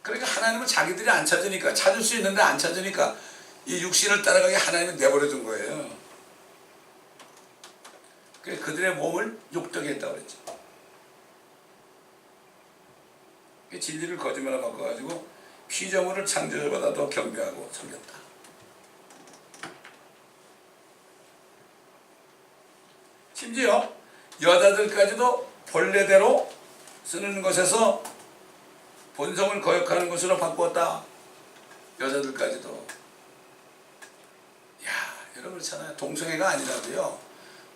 그러니까 하나님은 자기들이 안 찾으니까 찾을 수 있는데 안 찾으니까 이 육신을 따라가게 하나님은 내버려 둔 거예요. 그래서 그들의 몸을 욕되게 했다고 그랬죠. 진리를 거짓말로 바꿔가지고 피조물을 창조자보다 더 경배하고 섬겼다. 심지어 여자들까지도 본래대로 쓰는 것에서 본성을 거역하는 것으로 바꾸었다. 여자들까지도. 야, 여러분 그렇잖아요. 동성애가 아니라도요.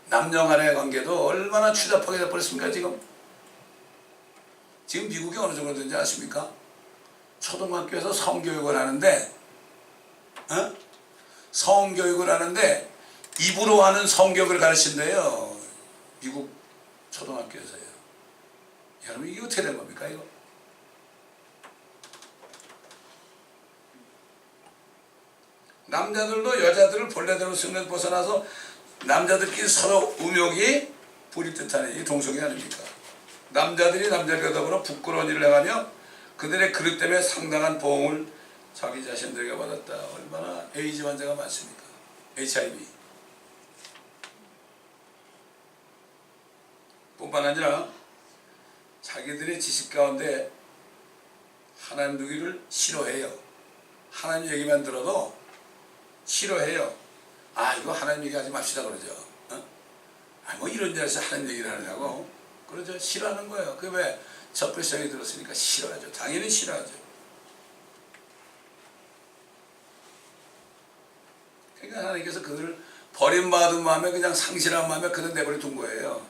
남녀 간의 관계도 얼마나 추잡하게 돼버렸습니까 지금. 지금 미국이 어느 정도 되는지 아십니까? 초등학교에서 성교육을 하는데 성교육을 하는데 입으로 하는 성교육을 가르친대요. 미국 초등학교에서요. 여러분 이게 어떻게 된 겁니까 이거? 남자들도 여자들을 본래대로 쓰는 벗어나서 남자들끼리 서로 음욕이 부립듯하는 이 동성애 아닙니까? 남자들이 남자들과 더불어 부끄러운 일을 행하며 그들의 그릇 때문에 상당한 보응을 자기 자신들에게 받았다. 얼마나 에이즈 환자가 많습니까? HIV. 뿐만 아니라 자기들의 지식 가운데 하나님 두기를 싫어해요. 하나님 얘기만 들어도 싫어해요. 아 이거 하나님 얘기하지 맙시다 그러죠. 뭐 이런 데서 하나님 얘기를 하느냐고 그러죠. 싫어하는 거예요. 그 왜 적그리스도에 들었으니까 싫어하죠. 당연히 싫어하죠. 그러니까 하나님께서 그들을 버림받은 마음에 그냥 상실한 마음에 그들 내버려 둔 거예요.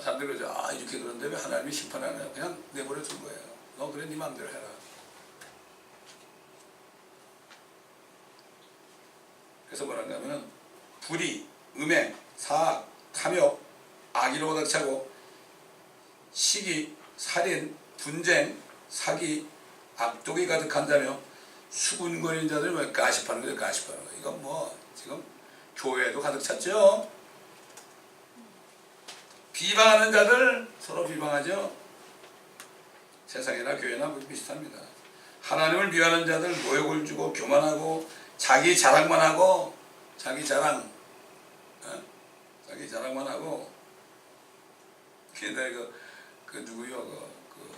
사람들이 그러죠. 아 이렇게 그런데 왜 하나님이 심판하냐. 그냥 내버려 둔 거예요. 너 그래 네 마음대로 해라. 그래서 뭐라고 하면은 불의, 음행, 사악, 탐욕, 악의로 가득차고 시기, 살인, 분쟁, 사기, 악독이 가득한다며 수군거리는 자들이 왜 가십하는 거예요. 가십하는 거예요. 이건 뭐 지금 교회도 가득 찼죠. 비방하는 자들 서로 비방하죠. 세상이나 교회나 비슷합니다. 하나님을 미워하는 자들 모욕을 주고 교만하고 자기 자랑만 하고 자기 자랑만 하고 그런데 그 누구요 그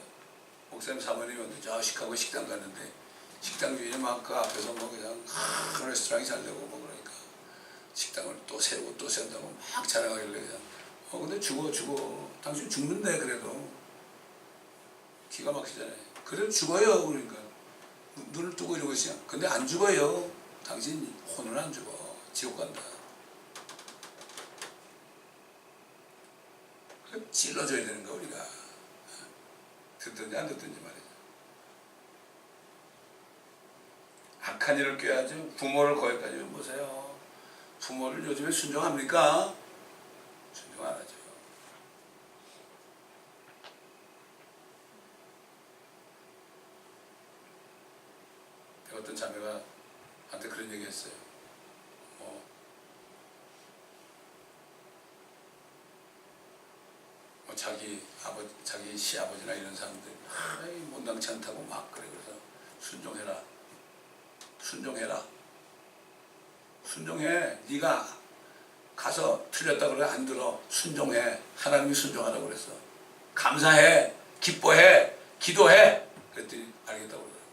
목사님 사모님이 저 시카고 식당 갔는데 식당 주인이 막 그 앞에서 뭐 그냥 레스토랑이 잘 되고 뭐 그러니까 식당을 또 세우고 또 세운다고 막 자랑하길래 그냥 근데 죽어 당신 죽는데 그래도 기가 막히잖아요. 그래도 죽어요. 그러니까 눈을 뜨고 이러고 있어요. 근데 안 죽어요. 당신 혼은 안 죽어. 지옥 간다. 찔러줘야 되는 거 우리가. 듣든지 안 듣든지 말이죠. 악한 일을 꾀하죠. 부모를 거기까지 보세요. 부모를 요즘에 순종합니까? 순종 안 하죠. 어떤 자매가 한테 그런 얘기 했어요. 자기 시아버지나 이런 사람들이 못당치 않다고 막 그래. 그래서 순종해. 네가 가서 틀렸다 그래 안 들어. 순종해. 하나님이 순종하라고 그랬어. 감사해. 기뻐해. 기도해. 그랬더니 알겠다고 그러더라고.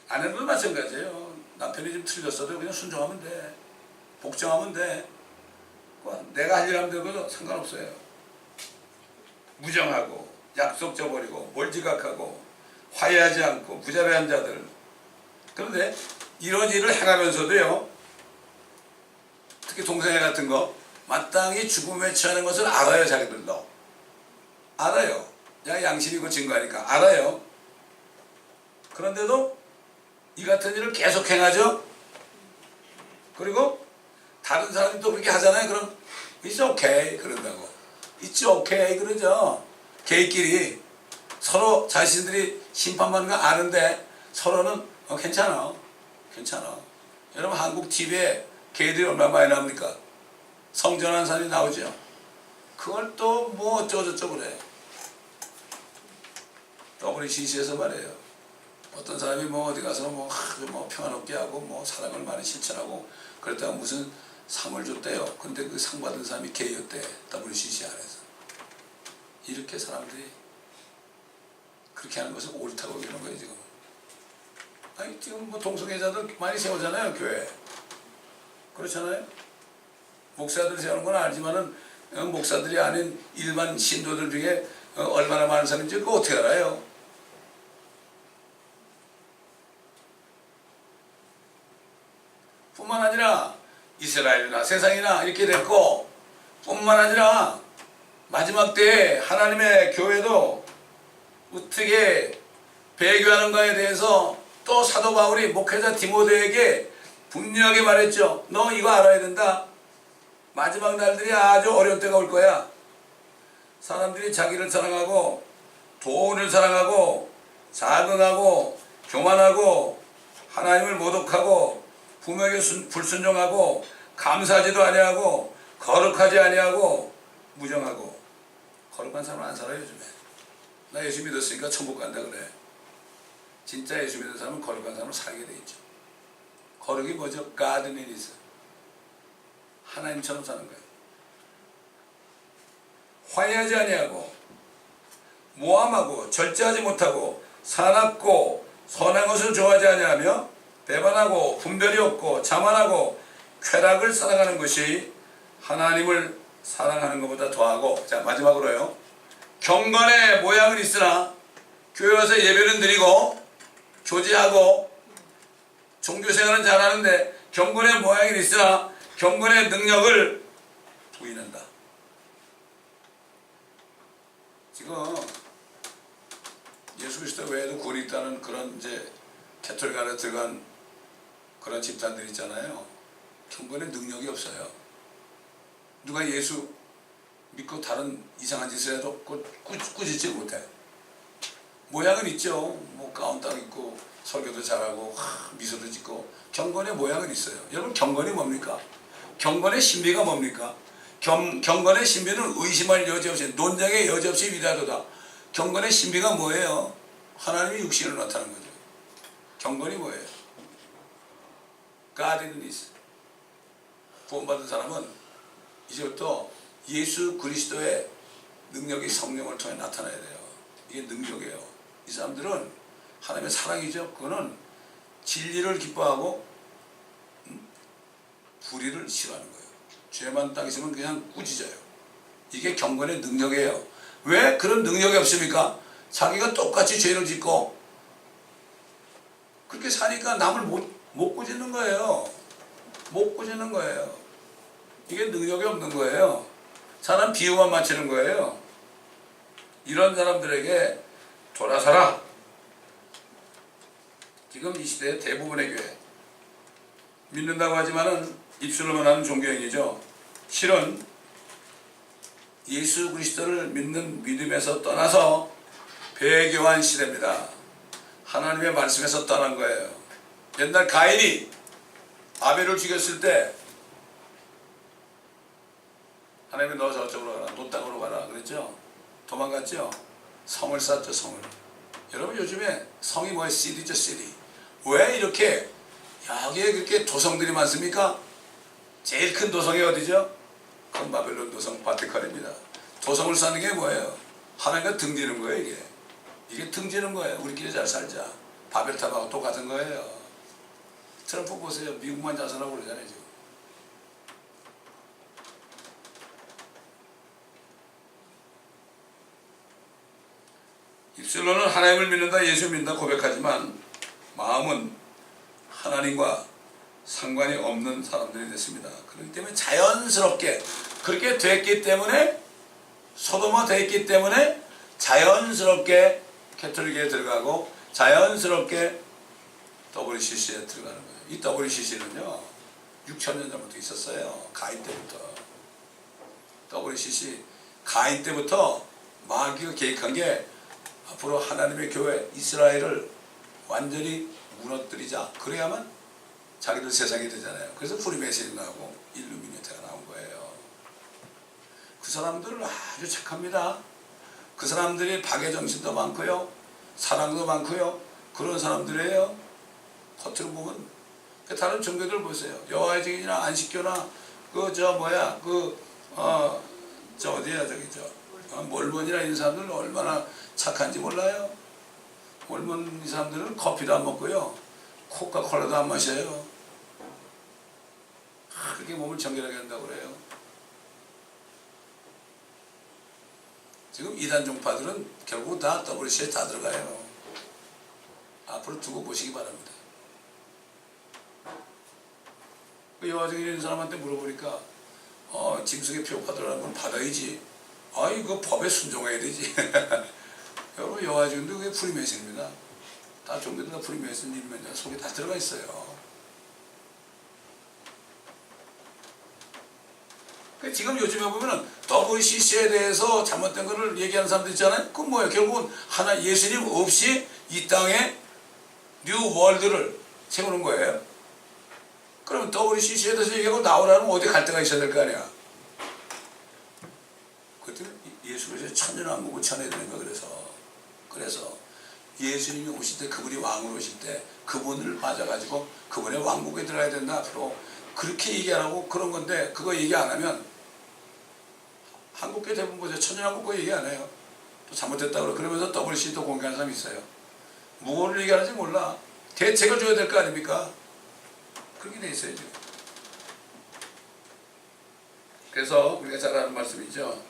아내도 마찬가지예요. 남편이 좀 틀렸어도 그냥 순종하면 돼. 복종하면 돼. 내가 할 일 하면 되고도 상관없어요. 무정하고 약속 저버리고 몰지각하고 화해하지 않고 부자배한 자들. 그런데 이런 일을 행하면서도요, 특히 동생애 같은 거 마땅히 죽음에 처하는 것을 알아요. 자기들도 알아요. 양심이고 증거하니까 알아요. 그런데도 이 같은 일을 계속 행하죠. 그리고 다른 사람이 또 그렇게 하잖아요. 그럼 It's okay 그런다고. It's okay 그러죠. 개인끼리 서로 자신들이 심판받는 거 아는데 서로는 괜찮아. 여러분 한국 TV에 개들이 얼마나 많이 나옵니까? 성전한 사람이 나오죠. 그걸 또 뭐 어쩌고저쩌고 그래. WCC에서 말이에요. 어떤 사람이 뭐 어디 가서 뭐 평안롭게 하고 뭐 사랑을 많이 실천하고 그랬다가 무슨 상을 줬대요. 근데 그 상 받은 사람이 게이였대. WCC 안에서. 이렇게 사람들이 그렇게 하는 것은 옳다고 그러는 거예요 지금. 아니 지금 뭐 동성애자들 많이 세우잖아요 교회. 그렇잖아요. 목사들 세우는 건 알지만은 목사들이 아닌 일반 신도들 중에 얼마나 많은 사람인지 그거 어떻게 알아요? 뿐만 아니라 이스라엘이나 세상이나 이렇게 됐고, 뿐만 아니라 마지막 때에 하나님의 교회도 어떻게 배교하는가에 대해서 또 사도 바울이 목회자 디모데에게 분명하게 말했죠. 너 이거 알아야 된다. 마지막 날들이 아주 어려운 때가 올 거야. 사람들이 자기를 사랑하고 돈을 사랑하고 자긍하고 교만하고 하나님을 모독하고 부모에게 불순종하고 감사하지도 아니하고 거룩하지 아니하고 무정하고. 거룩한 사람은 안 살아요 요즘에. 나 예수 믿었으니까 천국 간다 그래. 진짜 예수 믿는 사람은 거룩한 사람을 살게 돼 있죠. 거룩이 뭐죠? 가드니니스. 하나님처럼 사는 거예요. 화해하지 아니하고 모함하고 절제하지 못하고 사납고 선한 것을 좋아하지 아니하며 배반하고 분별이 없고 자만하고 쾌락을 사랑하는 것이 하나님을 사랑하는 것보다 더하고. 자 마지막으로요. 경건의 모양은 있으나 교회 와서 예배는 드리고 교제하고 종교생활은 잘하는데 경건의 모양이 있으나 경건의 능력을 부인한다. 지금 예수 그리스도 외에도 구원이 있다는 그런 이제 캐톨릭 안에 들어간 그런 집단들 있잖아요. 경건의 능력이 없어요. 누가 예수 믿고 다른 이상한 짓을 해도 꾸짖지 못해요. 모양은 있죠. 뭐 가운 딱 입고 설교도 잘하고 미소도 짓고 경건의 모양은 있어요. 여러분 경건이 뭡니까? 경건의 신비가 뭡니까? 경건의 신비는 의심할 여지 없이 논쟁의 여지 없이 위대하도다. 경건의 신비가 뭐예요? 하나님이 육신으로 나타나는 거죠. 경건이 뭐예요? Godliness. 구원받은 사람은 이제부터 예수 그리스도의 능력이 성령을 통해 나타나야 돼요. 이게 능력이에요. 이 사람들은 하나님의 사랑이죠. 그거는 진리를 기뻐하고 불의를 싫어하는 거예요. 죄만 딱 있으면 그냥 꾸짖어요. 이게 경건의 능력이에요. 왜 그런 능력이 없습니까? 자기가 똑같이 죄를 짓고 그렇게 사니까 남을 못 꾸짖는 거예요. 못 꾸짖는 거예요. 이게 능력이 없는 거예요. 사람 비유만 맞추는 거예요. 이런 사람들에게 돌아서라. 지금 이 시대의 대부분의 교회 믿는다고 하지만은 입술로만 하는 종교행위죠. 실은 예수 그리스도를 믿는 믿음에서 떠나서 배교한 시대입니다. 하나님의 말씀에서 떠난 거예요. 옛날 가인이 아벨을 죽였을 때 하나님이 너 저쪽으로 가라, 노 땅으로 가라 그랬죠. 도망갔죠. 성을 쌓죠. 성을. 여러분 요즘에 성이 뭐예요? 시티죠. 시티. 왜 이렇게 여기에 그렇게 도성들이 많습니까? 제일 큰 도성이 어디죠? 그건 바벨론 도성 바티칸입니다. 도성을 쌓는 게 뭐예요? 하나님과 등지는 거예요. 이게 등지는 거예요. 우리끼리 잘 살자. 바벨탑하고 똑같은 거예요. 트럼프 보세요. 미국만 자선하고 그러잖아요. 지금. 입술로는 하나님을 믿는다, 예수 믿는다 고백하지만 마음은 하나님과 상관이 없는 사람들이 됐습니다. 그렇기 때문에 자연스럽게 그렇게 됐기 때문에 소돔화 됐기 때문에 자연스럽게 캐톨릭에 들어가고 자연스럽게 WCC에 들어가는 거예요. 이 WCC는요 6,000년 전부터 있었어요. 가인 때부터. WCC 가인 때부터 마귀가 계획한 게 앞으로 하나님의 교회 이스라엘을 완전히 무너뜨리자. 그래야만 자기들 세상이 되잖아요. 그래서 프리메이슨이 나오고 일루미네이트가 나온 거예요. 그 사람들은 아주 착합니다. 그 사람들이 박애정신도 많고요. 사랑도 많고요. 그런 사람들이에요. 겉으로 보면. 다른 종교들 보세요. 여호와의 증인이나 안식교나 몰몬이나 이런 사람들은 얼마나 착한지 몰라요. 몰몬 이 사람들은 커피도 안 먹고요. 코카콜라도 안 마셔요. 그렇게 몸을 정결하게 한다고 그래요. 지금 이단 종파들은 결국 다 WC에 다 들어가요. 앞으로 두고 보시기 바랍니다. 여호와 증인 있는 사람한테 물어보니까 징속의 표 받으라는 건 받아야지. 이거 법에 순종해야 되지. 여러분 여호와 증인도 그게 프리메이슨입니다. 다 종교들 다 프리메이슨 일면 속에 다 들어가 있어요. 지금 요즘에 보면은 WCC에 대해서 잘못된 거를 얘기하는 사람들 있잖아요. 그건 뭐예요? 결국은 하나 예수님 없이 이 땅에 뉴 월드를 세우는 거예요. 그러면 WCC에 대해서 얘기하고 나오라면 어디 갈 데가 있어야 될 거 아니야. 그때 예수 그리스도 천년왕국을 쳐내야 되는 거. 그래서 예수님이 오실 때 그분이 왕으로 오실 때 그분을 맞아가지고 그분의 왕국에 들어야 된다. 앞으로 그렇게 얘기하라고 그런 건데 그거 얘기 안 하면 한국계 대부분 보세요. 천년왕국 얘기 안 해요. 또 잘못됐다 그러면서 WCC도 공개하는 사람이 있어요. 무엇을 얘기하는지 몰라. 대책을 줘야 될 거 아닙니까? 그렇게 돼 있어요 지금. 그래서 우리가 잘 아는 말씀이죠.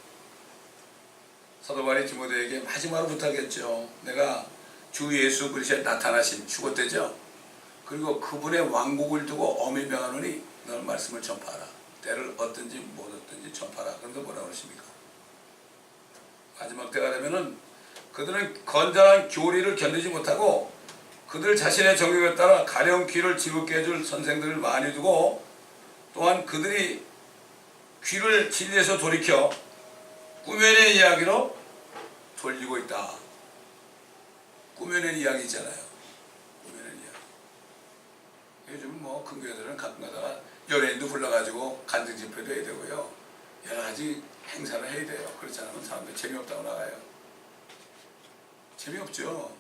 사도 바울이 디모데에게 마지막으로 부탁했죠. 내가 주 예수 그리스도의 나타나신 휴거 때죠. 그리고 그분의 왕국을 두고 엄히 명하노니 너는 말씀을 전파하라. 때를 얻든지 못 얻든지 전파하라. 그런데 뭐라고 그러십니까? 마지막 때가 되면은 그들은 건전한 교리를 견디지 못하고 그들 자신의 정욕에 따라 가령 귀를 지긋게 해줄 선생들을 많이 두고 또한 그들이 귀를 진리에서 돌이켜 꾸며낸 이야기로 돌리고 있다. 꾸며낸 이야기 있잖아요. 꾸며낸 이야기. 요즘 뭐 근교들은 가끔 가다가 연예인도 불러가지고 간증 집회도 해야 되고요. 여러 가지 행사를 해야 돼요. 그렇지 않으면 사람들이 재미없다고 나가요. 재미없죠.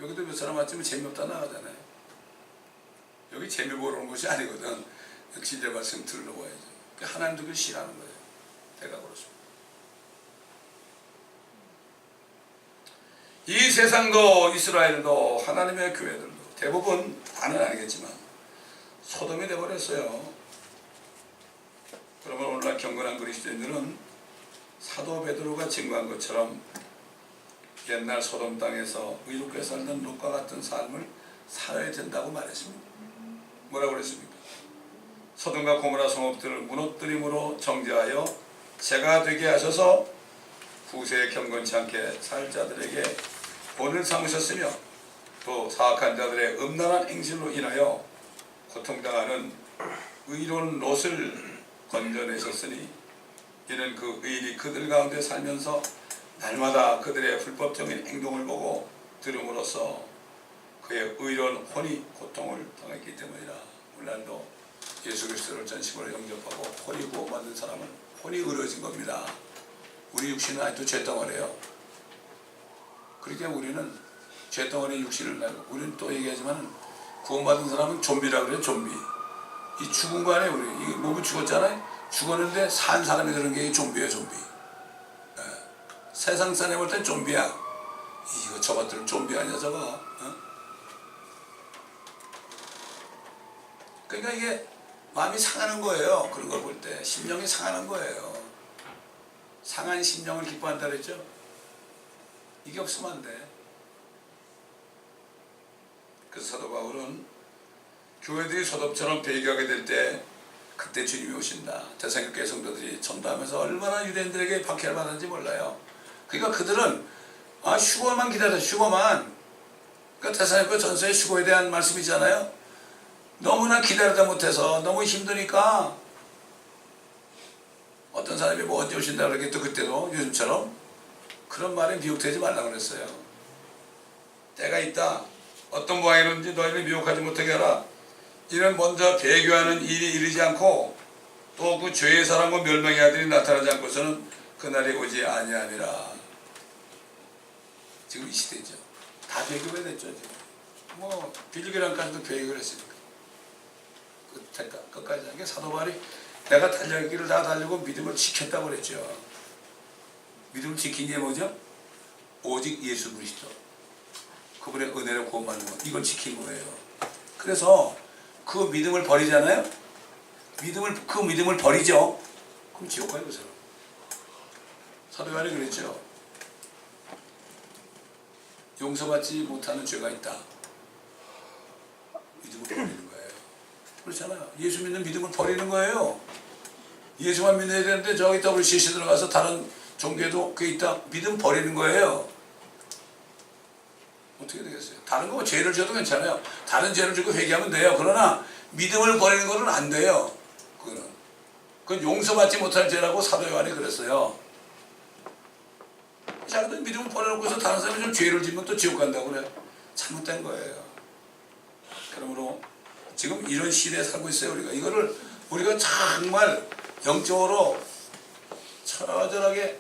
여기도 몇 사람 왔지만 재미없다 나가잖아요. 여기 재미 보러 온 것이 아니거든. 진짜 말씀 들으러 와야죠. 하나님도 그걸 싫어하는 거예요. 내가 그렇습니다. 이 세상도 이스라엘도 하나님의 교회들도 대부분 다는 아니겠지만 소돔이 되어버렸어요. 그러면 오늘날 경건한 그리스도인들은 사도 베드로가 증거한 것처럼 옛날 소돔 땅에서 의롭게 살던 롯과 같은 삶을 살아야 된다고 말했습니다. 뭐라고 그랬습니까? 소돔과 고모라 성읍들을 무너뜨림으로 정죄하여 재가 되게 하셔서 후세에 경건치 않게 살 자들에게 본을 삼으셨으며 또 사악한 자들의 음란한 행실로 인하여 고통당하는 의로운 롯을 건져내셨으니 이는 그 의인이 그들 가운데 살면서 날마다 그들의 불법적인 행동을 보고 들음으로써 그의 의로운 혼이 고통을 당했기 때문이라. 오늘날도 예수 그리스도를 전심으로 영접하고 혼이 구원받는 사람은 혼이 의로워진 겁니다. 우리 육신은 아직도 죄덩어리예요. 그러니까 우리는 죄덩어리 육신을 달고 우리는 또 얘기하지만 구원받은 사람은 좀비라고 그래요. 좀비. 이 죽은 거 아니에요. 우리 이 몸은 죽었잖아요. 죽었는데 산 사람이 그런 게 좀비예요. 좀비. 세상 사람이 볼 땐 좀비야. 이거 저것들은 좀비 아니야 저거. 어? 그러니까 이게 마음이 상하는 거예요. 그런 걸 볼 때 심령이 상하는 거예요. 상한 심령을 기뻐한다 그랬죠. 이게 없으면 안 돼. 그래서 사도 바울은 교회들이 소돔처럼 배교하게 될 때 그때 주님이 오신다. 대사교회 성도들이 전도하면서 얼마나 유대인들에게 박해를 받았는지 몰라요. 그러니까 그들은 휴거만 기다려. 휴거만. 그러니까 대사교회 전서에 휴거에 대한 말씀이잖아요. 너무나 기다리다 못해서 너무 힘드니까 어떤 사람이 뭐 언제 오신다 그러겠죠. 그때도 요즘처럼 그런 말에 미혹되지 말라고 그랬어요. 때가 있다. 어떤 모양이든지 너희를 미혹하지 못하게 하라. 이는 먼저 배교하는 일이 이르지 않고 또 그 죄의 사람과 멸망의 아들이 나타나지 않고서는 그날이 오지 아니하니라. 지금 이 시대죠. 다 배교가 됐죠. 지금. 뭐 빌리그람까지도 배교를 했으니까. 끝까지 하는 게 사도 바울이 내가 달려갈 길을 다 달리고 믿음을 지켰다고 그랬죠. 믿음을 지킨 게 뭐죠? 오직 예수 그리스도. 그분의 은혜로 구원받는 것. 이걸 지킨 거예요. 그래서 그 믿음을 버리잖아요. 그 믿음을 버리죠. 그럼 지옥 가요, 그 사람. 사도 바울이 그랬죠. 용서받지 못하는 죄가 있다. 믿음을 버리는 거예요. 그렇잖아요. 예수 믿는 믿음을 버리는 거예요. 예수만 믿어야 되는데 저기 WCC 들어가서 다른 종교에도 그게 있다. 믿음 버리는 거예요. 어떻게 되겠어요? 다른 거 죄를 져도 괜찮아요. 다른 죄를 지고 회개하면 돼요. 그러나 믿음을 버리는 거는 안 돼요. 그건 용서받지 못할 죄라고 사도 요한이 그랬어요. 자기들 믿음을 버려놓고서 다른 사람이 좀 죄를 지면 또 지옥 간다고 그래요. 잘못된 거예요. 그러므로 지금 이런 시대에 살고 있어요. 우리가 정말 영적으로 철저하게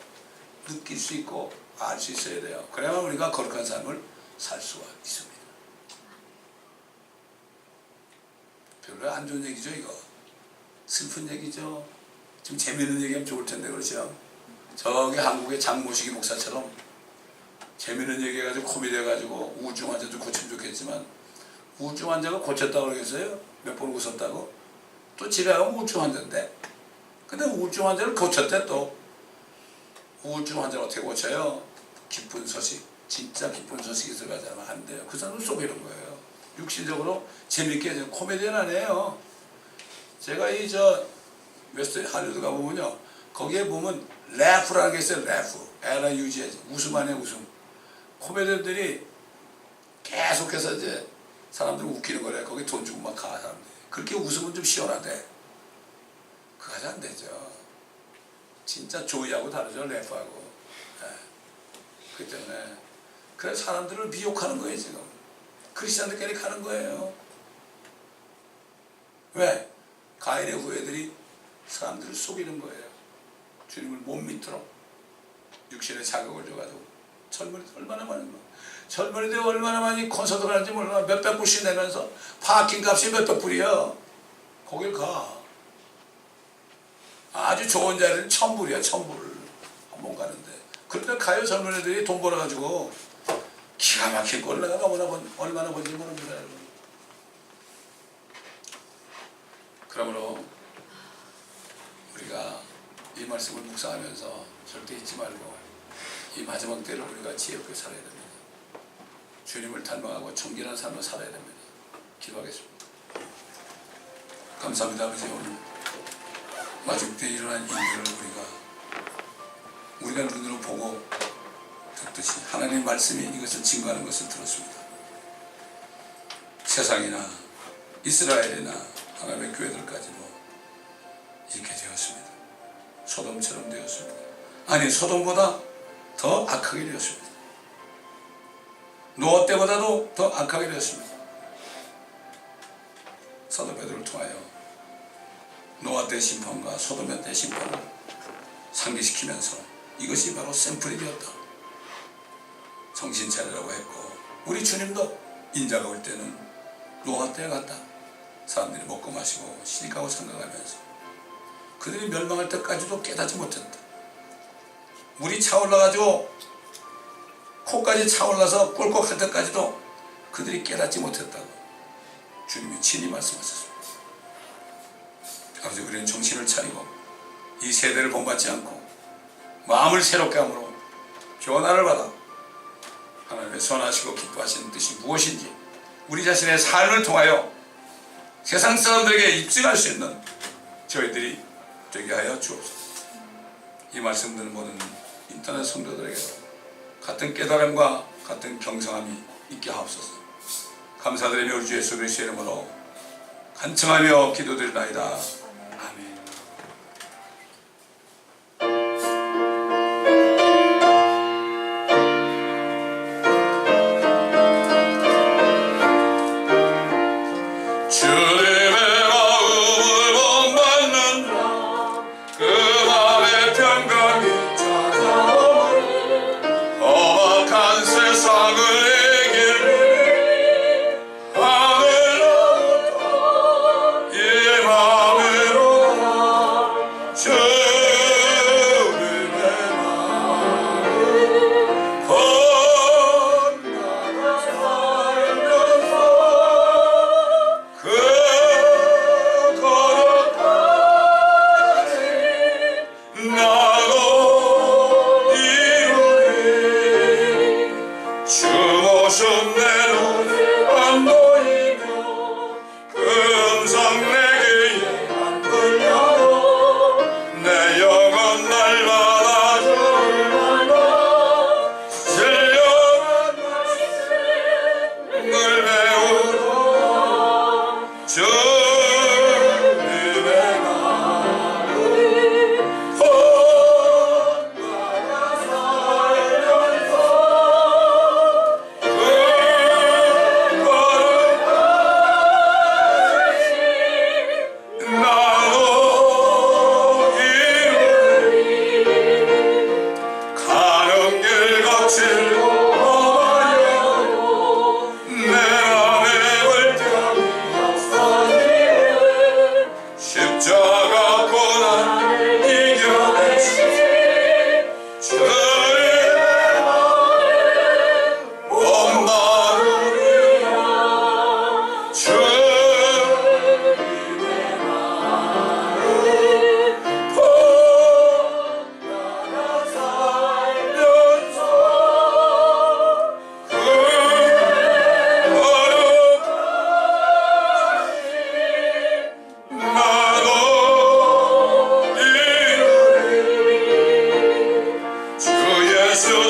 느낄 수 있고 알 수 있어야 돼요. 그래야만 우리가 거룩한 삶을 살 수가 있습니다. 별로 안 좋은 얘기죠, 이거. 슬픈 얘기죠. 좀 재미있는 얘기하면 좋을 텐데, 그렇죠? 저기 한국의 장모시기 목사처럼 재미있는 얘기 해가지고 코미디 해가지고 우울증 환자도 고치면 좋겠지만 우울증 환자가 고쳤다고 그러겠어요? 몇 번 웃었다고? 또 집에 가면 우울증 환자인데. 근데 우울증 환자를 고쳤대 또. 우울증 환자를 어떻게 고쳐요? 기쁜 소식, 진짜 기쁜 소식이 들어가지 않으면 안 돼요. 그 사람은 속이는 거예요. 육신적으로 재밌게 해요. 코미디언 아니에요. 제가 웨스트 할리우드 가보면요, 거기에 보면 래프라는 게 있어요. 래프, LIUG, 웃음 아니에요. 웃음. 코미디언들이 계속해서 이제 사람들 웃기는 거래. 거기 돈 주고 막 가, 사람들이. 그렇게 웃으면 좀 시원하대. 그거가 안 되죠. 진짜 조이하고 다르죠, 래프하고. 네. 그렇기 때문에 그래서 사람들을 미혹하는 거예요. 지금 크리스찬들끼리 가는 거예요. 왜? 가인의 후예들이 사람들을 속이는 거예요. 주님을 못 믿도록 육신의 자극을 줘가지고. 젊은이들 얼마나 많은 거야. 젊은이들 얼마나 많이 콘서트 가는지 몰라. 몇백 불씩 내면서 파킹 값이 몇백 불이야. 거길 가. 아주 좋은 자리는 1000불이야. 1000불 한번 가는데. 그런데 가요. 젊은이들이 돈 벌어가지고 기가 막힌 꼴 내가 얼마나 번지 모릅니다. 그러므로 우리가 이 말씀을 묵상하면서 절대 잊지 말고 이 마지막 때를 우리가 지혜롭게 살아야 됩니다. 주님을 닮아가고 정결한 삶을 살아야 됩니다. 기도하겠습니다. 감사합니다. 아버지. 오늘 마지막 때에 일어난 일들을 우리가 눈으로 보고 듣듯이 하나님의 말씀이 이것을 증거하는 것을 들었습니다. 세상이나 이스라엘이나 하나님의 교회들까지도 이렇게 되었습니다. 소돔처럼 되었습니다. 아니, 소돔보다 더 악하게 되었습니다. 노아 때보다도 더 악하게 되었습니다. 사도 베드로를 통하여 노아 때 심판과 소돔 때 심판을 상기시키면서 이것이 바로 샘플이 되었다. 정신 차리라고 했고, 우리 주님도 인자가 올 때는 노아 때 같다. 사람들이 먹고 마시고 시집가고 생각하면서 그들이 멸망할 때까지도 깨닫지 못했다. 물이 차올라가지고 코까지 차올라서 꿀꺽할 때까지도 그들이 깨닫지 못했다고 주님이 친히 말씀하셨습니다. 아버지, 우리는 정신을 차리고 이 세대를 본받지 않고 마음을 새롭게 함으로 변화를 받아 하나님의 선하시고 기뻐하시는 뜻이 무엇인지 우리 자신의 삶을 통하여 세상 사람들에게 입증할 수 있는 저희들이 되게 하여 주옵소서. 이 말씀들은 모든 인터넷 성도들에게 같은 깨달음과 같은 경성함이 있게 하옵소서. 감사드리며 우리 주 예수 그리스도의 이름으로 간청하며 기도드리나이다. 아멘.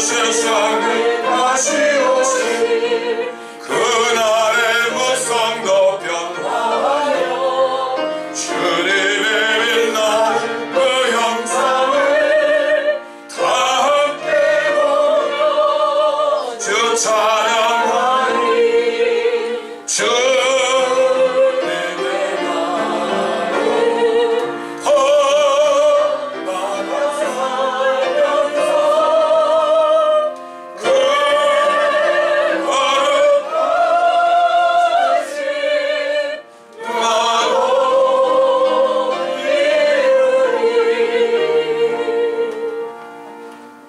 세상에 다시 오실 그날의 무성도 변화하여 주님의 빛나는 그 형상을 다 함께 보며 주 찬양하리 주